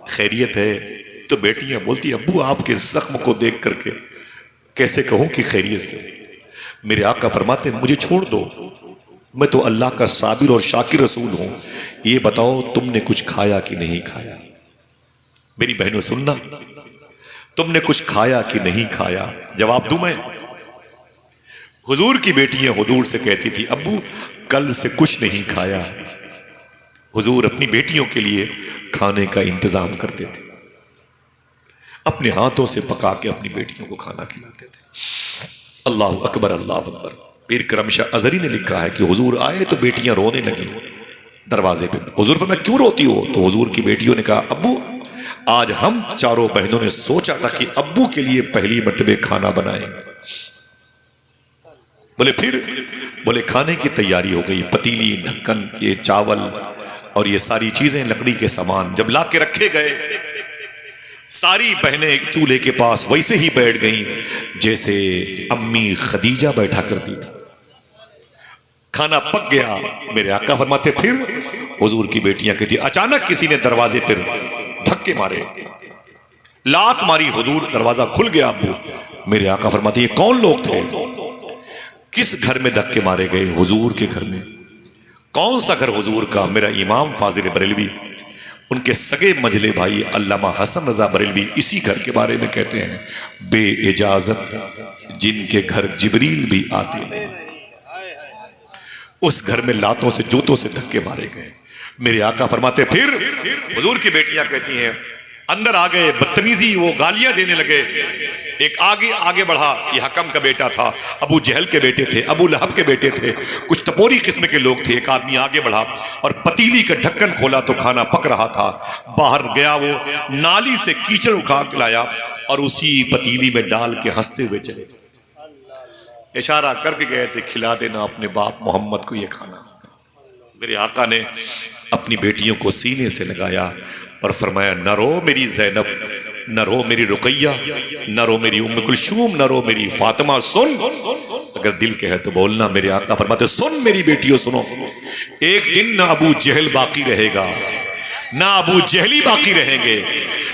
खैरियत है? तो बेटियां बोलती, अब्बू आपके जख्म को देख करके कैसे कहूं कि खैरियत से। मेरे आका फरमाते, मुझे छोड़ दो, मैं तो अल्लाह का साबिर और शाकिर रसूल हूं। ये बताओ तुमने कुछ खाया कि नहीं खाया? मेरी बहनों सुनना, तुमने कुछ खाया कि नहीं खाया? जवाब दूं मैं? हुजूर की बेटियां हुजूर से कहती थी, अब्बू कल से कुछ नहीं खाया। हुजूर अपनी बेटियों के लिए खाने का इंतजाम करते थे, अपने हाथों से पका के अपनी बेटियों को खाना खिलाते थे। अल्लाह अकबर, अल्लाह अकबर। पीर करम शाह अजहरी ने लिखा है कि हुजूर आए तो बेटियां रोने लगी दरवाजे पे। हुजूर फरमाया, क्यों रोती हो? तो हुजूर की बेटियों ने कहा, अब्बू आज हम चारों बहनों ने सोचा था कि अब्बू के लिए पहली मर्तबे खाना बनाएंगे। बोले फिर? बोले खाने की तैयारी हो गई, पतीली, ढक्कन, ये चावल और ये सारी चीजें, लकड़ी के सामान जब ला के रखे गए, सारी बहनें चूल्हे के पास वैसे ही बैठ गईं जैसे अम्मी खदीजा बैठा करती थी। खाना पक गया। मेरे आका फरमाते, फिर? हुजूर की बेटियां कहती, अचानक किसी ने दरवाजे पर धक्के मारे, लात मारी, हुजूर दरवाजा खुल गया। अब्बू मेरे आका फरमाते, ये कौन लोग थे? किस घर में धक्के मारे गए? हुजूर के घर में। कौन सा घर? हुजूर का। मेरा इमाम फाजिल बरेलवी, उनके सगे मजले भाई अल्लामा हसन रजा बरेलवी इसी घर के बारे में कहते हैं, बे इजाजत जिनके घर जिबरील भी आते नहीं। उस घर में लातों से, जूतों से धक्के मारे गए। मेरे आका फरमाते, फिर? हुजूर की बेटियां कहती हैं, अंदर आ गए, बदतमीजी, वो गालियां देने लगे। एक आगे बढ़ा, ये हकम का बेटा था, अबू जहल के बेटे थे, अबू लहब के बेटे थे, कुछ टपोरी किस्म के लोग थे। एक आदमी आगे बढ़ा और पतीली का ढक्कन खोला तो खाना पक रहा था। बाहर गया, वो नाली से कीचड़ उठा के लाया और उसी पतीली में डाल के हंसते हुए चले, इशारा करके गए थे, खिला देना अपने बाप मोहम्मद को ये खाना। मेरे आका ने अपनी बेटियों को सीने से लगाया और फरमाया, न रो मेरी ज़ैनब, न रो मेरी रुकैया, न रो मेरी उम्म कुलसूम, न रो मेरी फातिमा, सुन। अगर दिल के है तो बोलना। मेरे आका फरमाते, सुन मेरी बेटियों सुनो, एक दिन ना अबू जहल बाकी रहेगा, ना अबू जहली बाकी रहेंगे,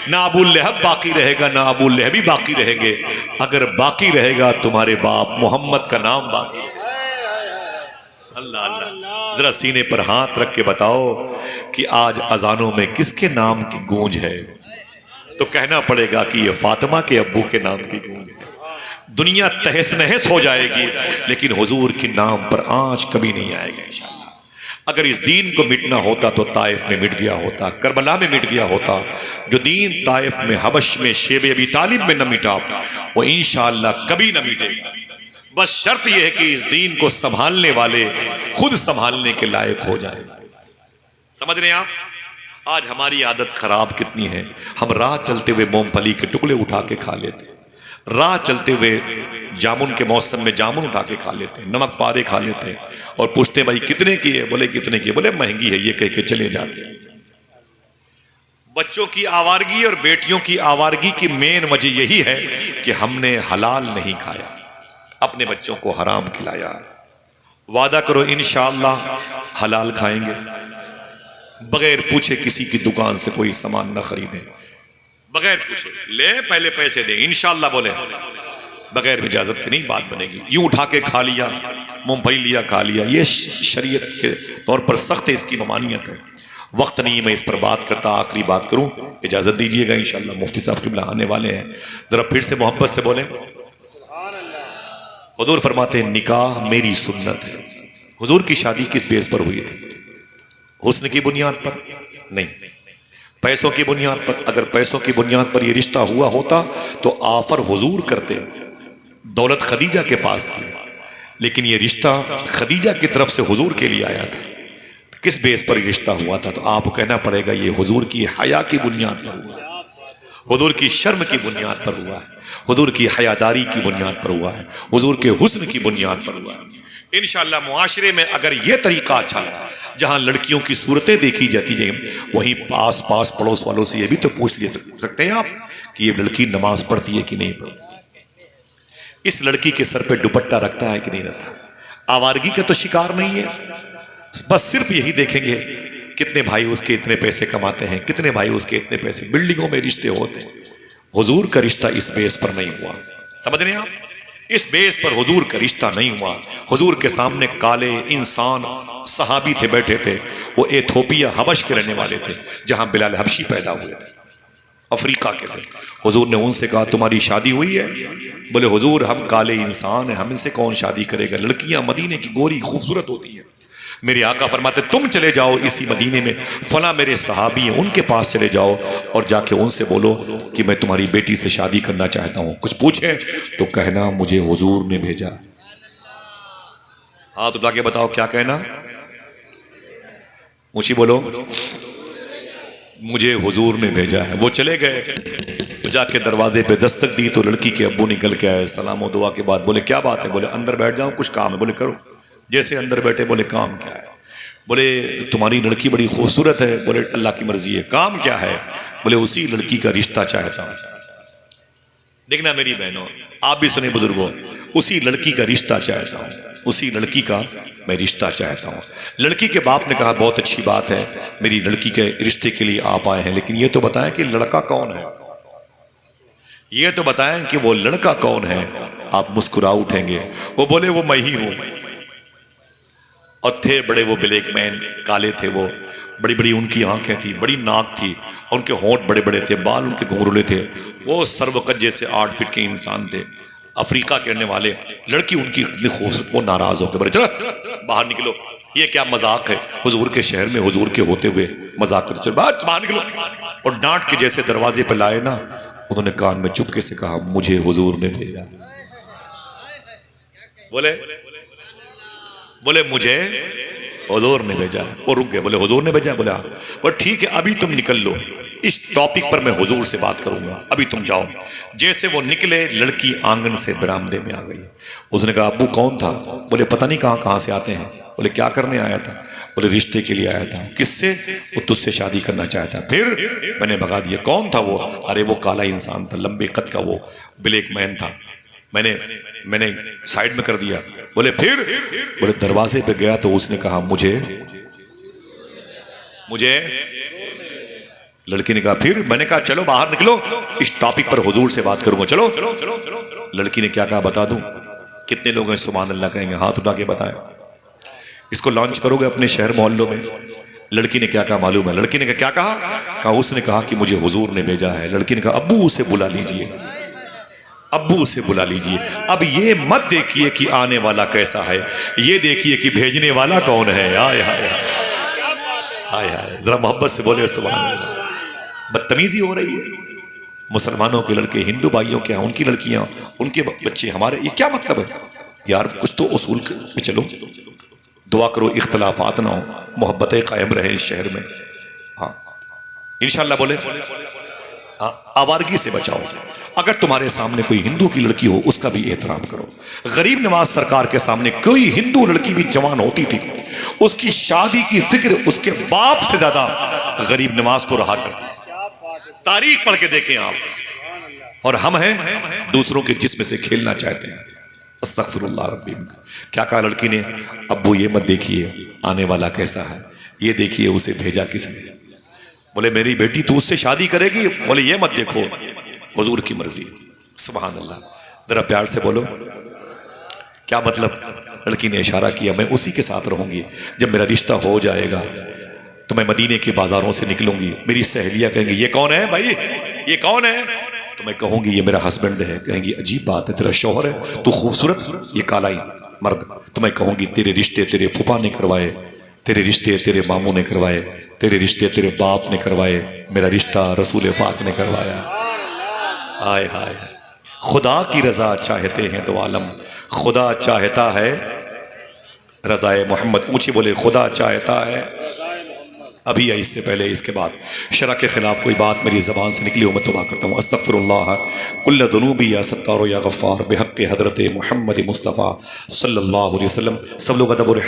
ना अबू लहब बाकी रहेगा, ना अबू लहबी बाकी रहेंगे। अगर बाकी रहेगा तुम्हारे बाप मोहम्मद का नाम बाकी। अल्लाह अल्लाह, जरा सीने पर हाथ रख के बताओ कि आज अजानों में किसके नाम की गूंज है? तो कहना पड़ेगा कि ये फातिमा के अब्बू के नाम की गूंज है। दुनिया तहस नहस हो जाएगी, लेकिन हुजूर के नाम पर आंच कभी नहीं आएगा इंशाअल्लाह। अगर इस दीन को मिटना होता तो ताइफ में मिट गया होता, करबला में मिट गया होता। जो दीन ताइफ में, हबश में, शेब अबी तालिब में न मिटा, वो इंशाअल्लाह कभी न मिटेगा। बस शर्त यह है कि इस दीन को संभालने वाले खुद संभालने के लायक हो जाए। समझ रहे हैं आप? आज हमारी आदत खराब कितनी है, हम राह चलते हुए मूंगफली के टुकड़े उठा के खा लेते हैं, राह चलते हुए जामुन के मौसम में जामुन उठा के खा लेते हैं, नमक पारे खा लेते हैं और पूछते हैं भाई कितने की है, बोले कितने की, बोले महंगी है, ये कह के चले जाते हैं। बच्चों की आवारगी और बेटियों की आवारगी की मेन वजह यही है कि हमने हलाल नहीं खाया, अपने बच्चों को हराम खिलाया। वादा करो इंशाअल्लाह हलाल खाएंगे, बगैर पूछे किसी की दुकान से कोई सामान ना खरीदें, बगैर पूछे ले पहले पैसे दे, इंशाअल्लाह बोले, बगैर इजाजत की नहीं बात बनेगी। यूं उठा के खा लिया, मूंगफली लिया खा लिया, ये शरीयत के तौर पर सख्त है, इसकी ममानियत है। वक्त नहीं मैं इस पर बात करता, आखिरी बात करूं, इजाजत दीजिएगा, इंशाअल्लाह मुफ्ती साहब किबला आने वाले हैं, जरा फिर से मोहब्बत से बोले। हुजूर फरमाते हैं निकाह मेरी सुन्नत है। हुजूर की शादी किस बेस पर हुई थी? हुस्न की बुनियाद पर नहीं, पैसों की बुनियाद पर। अगर पैसों की बुनियाद पर यह रिश्ता हुआ होता तो ऑफर हुजूर करते, दौलत खदीजा के पास थी, लेकिन यह रिश्ता खदीजा की तरफ से हुजूर के लिए आया था। किस बेस पर रिश्ता हुआ था? तो आपको कहना पड़ेगा ये हुजूर की हया की बुनियाद पर हुआ है, हुजूर की शर्म की बुनियाद पर हुआ है, हुजूर की हयादारी की बुनियाद पर हुआ है, हुजूर के हुस्न की बुनियाद पर हुआ है। इंशाअल्लाह मुआशरे में अगर ये तरीका अच्छा लगा, जहां लड़कियों की सूरतें देखी जाती है, वहीं पास पास पड़ोस वालों से ये भी तो पूछ ले सकते हैं आप कि ये लड़की नमाज पढ़ती है कि नहीं पढ़ती, इस लड़की के सर पे दुपट्टा रखता है कि नहीं रखता, आवारगी का तो शिकार नहीं है। बस सिर्फ यही देखेंगे कितने भाई उसके इतने पैसे कमाते हैं, कितने भाई उसके इतने पैसे, बिल्डिंगों में रिश्ते होते हैं। हुजूर का रिश्ता इस बेस पर नहीं हुआ, समझ रहे हैं आप? इस बेस पर हुजूर का रिश्ता नहीं हुआ। हुजूर के सामने काले इंसान सहाबी थे, बैठे थे, वो एथोपिया हबश के रहने वाले थे, जहां बिलाल हबशी पैदा हुए थे, अफ्रीका के थे। हुजूर ने उनसे कहा तुम्हारी शादी हुई है? बोले हुजूर हम काले इंसान हैं, हमसे कौन शादी करेगा, लड़कियां मदीने की गोरी खूबसूरत होती है। मेरे आका फरमाते तुम चले जाओ इसी मदीने में फला मेरे सहाबी हैं, उनके पास चले जाओ और जाके उनसे बोलो कि मैं तुम्हारी बेटी से शादी करना चाहता हूं। कुछ पूछे तो कहना मुझे हुजूर ने भेजा। हाथ उठा के बताओ क्या कहना, ऊंची बोलो, मुझे हुजूर ने भेजा है। वो चले गए, तो जाके दरवाजे पे दस्तक दी तो लड़की के अब्बू निकल के आए, सलाम और दुआ के बाद बोले क्या बात है? बोले अंदर बैठ जाओ, कुछ काम है। बोले करो। जैसे अंदर बैठे बोले काम क्या है? बोले तुम्हारी लड़की बड़ी खूबसूरत है। बोले अल्लाह की मर्जी है। काम क्या है? बोले उसी लड़की का रिश्ता चाहता हूं। देखना मेरी बहनों, आप भी सुने बुजुर्गों, उसी लड़की का रिश्ता चाहता हूं, उसी लड़की का मैं रिश्ता चाहता हूं। लड़की के बाप ने कहा बहुत अच्छी बात है, मेरी लड़की के रिश्ते के लिए आप आए हैं, लेकिन ये तो बताएं कि लड़का कौन है, ये तो बताएं कि वो लड़का कौन है। आप मुस्कुरा उठेंगे। वो बोले वो मैं ही हूं। और थे बड़े वो ब्लैक मैन, काले थे वो, बड़ी बड़ी उनकी आंखें थी, बड़ी नाक थी, उनके होंठ बड़े बड़े थे, बाल उनके घुंघरूले थे, वो सर्वकत जैसे 8 फीट के इंसान थे, अफ्रीका के रहने वाले। लड़की उनकी इतनी खूबसूरत, वो नाराज होकर बोले चलो बाहर निकलो, ये क्या मजाक है, हुजूर के शहर में हुजूर के होते हुए मजाक करते, चलो बाहर निकलो। और डांट के जैसे दरवाजे पर लाए ना, उन्होंने कान में चुपके से कहा मुझे हुजूर ने भेजा। बोले मुझे हुजूर ने भेजा है। वो रुक गए, बोले हुजूर ने भेजा? बोले हाँ। पर ठीक है अभी तुम निकल लो, इस टॉपिक पर मैं हुजूर से बात करूंगा, अभी तुम जाओ। जैसे वो निकले, लड़की आंगन से बरामदे में आ गई। उसने कहा अब्बू कौन था? बोले पता नहीं कहां से आते हैं। बोले क्या करने आया था? बोले रिश्ते के लिए आया था। किससे? वो तुझसे शादी करना चाहता। फिर मैंने भगा दिया। कौन था वो? अरे वो काला इंसान था, लंबे कद का, वो ब्लैक मैन था, मैंने साइड में कर दिया। बोले फिर? बोले दरवाजे पे गया तो उसने कहा मुझे। लड़की ने कहा फिर? मैंने कहा चलो बाहर निकलो, इस टॉपिक पर हुजूर से बात करूंगा, चलो। लड़की ने क्या कहा बता दूं? कितने लोग हैं सुभान अल्लाह कहेंगे? हाथ उठा के बताएं। इसको लॉन्च करोगे अपने शहर मोहल्लों में? लड़की ने क्या कहा मालूम है? लड़की ने क्या कहा? उसने कहा कि मुझे हुजूर ने भेजा है। लड़की ने कहा अब्बू उसे बुला लीजिए, अब्बू से बुला लीजिए। अब ये मत देखिए कि आने वाला कैसा है, ये देखिए कि भेजने वाला कौन है। हाय हाय हाय हाय, जरा मोहब्बत से बोले सुभान अल्लाह। बदतमीजी हो रही है मुसलमानों के लड़के हिंदू भाइयों के, उनकी लड़कियां, उनके बच्चे हमारे, ये क्या मतलब है यार? कुछ तो उसूल पे चलो। दुआ करो इख्तलाफात ना हो, मोहब्बतें कायम रहे इस शहर में। हाँ इंशाअल्लाह बोले। हाँ, आवारगी से बचाओ। अगर तुम्हारे सामने कोई हिंदू की लड़की हो उसका भी एहतराम करो। गरीब नवाज सरकार के सामने कोई हिंदू लड़की भी जवान होती थी, उसकी शादी की फिक्र उसके बाप से ज्यादा गरीब नवाज को रहा करती। तारीख पढ़ के देखें आप। और हम हैं दूसरों के जिस्म से खेलना चाहते हैं। अस्तगफिरुल्लाह रब्बी। क्या कहा लड़की ने? अब्बू ये मत देखिए आने वाला कैसा है, ये देखिए उसे भेजा किसने। बोले मेरी बेटी तू उससे शादी करेगी? बोले ये मत देखो, हुजूर की मर्जी। सुभान अल्लाह। जरा प्यार से बोलो क्या मतलब। लड़की ने इशारा किया मैं उसी के साथ रहूंगी, जब मेरा रिश्ता हो जाएगा तो मैं मदीने के बाजारों से निकलूंगी, मेरी सहेलियां कहेंगी ये कौन है भाई, ये कौन है? तो मैं कहूंगी ये मेरा हस्बैंड है। कहेंगी अजीब बात है, तेरा शौहर है, तू खूबसूरत, ये काला ही मर्द। तो मैं कहूंगी तेरे रिश्ते तेरे फूफा ने करवाए, तेरे रिश्ते तेरे मामू ने करवाए, तेरे रिश्ते तेरे बाप ने करवाए, मेरा रिश्ता रसूल पाक ने करवाया। हाय हाय। खुदा की रजा चाहते हैं तो आलम, खुदा चाहता है रजाए मोहम्मद। ऊंची बोले खुदा चाहता है। अभी है इससे पहले इसके बाद शरा के खिलाफ कोई बात मेरी ज़बान से निकली हो मैं तौबा करता हूँ। अस्तगफिरुल्लाह कुल्ल दुनूबी या सत्तारो या गफ़ार बिहक़्क़ि हज़रत मोहम्मद मुस्तफ़ा सल्लल्लाहु अलैहि वसल्लम। सब लोग अदब और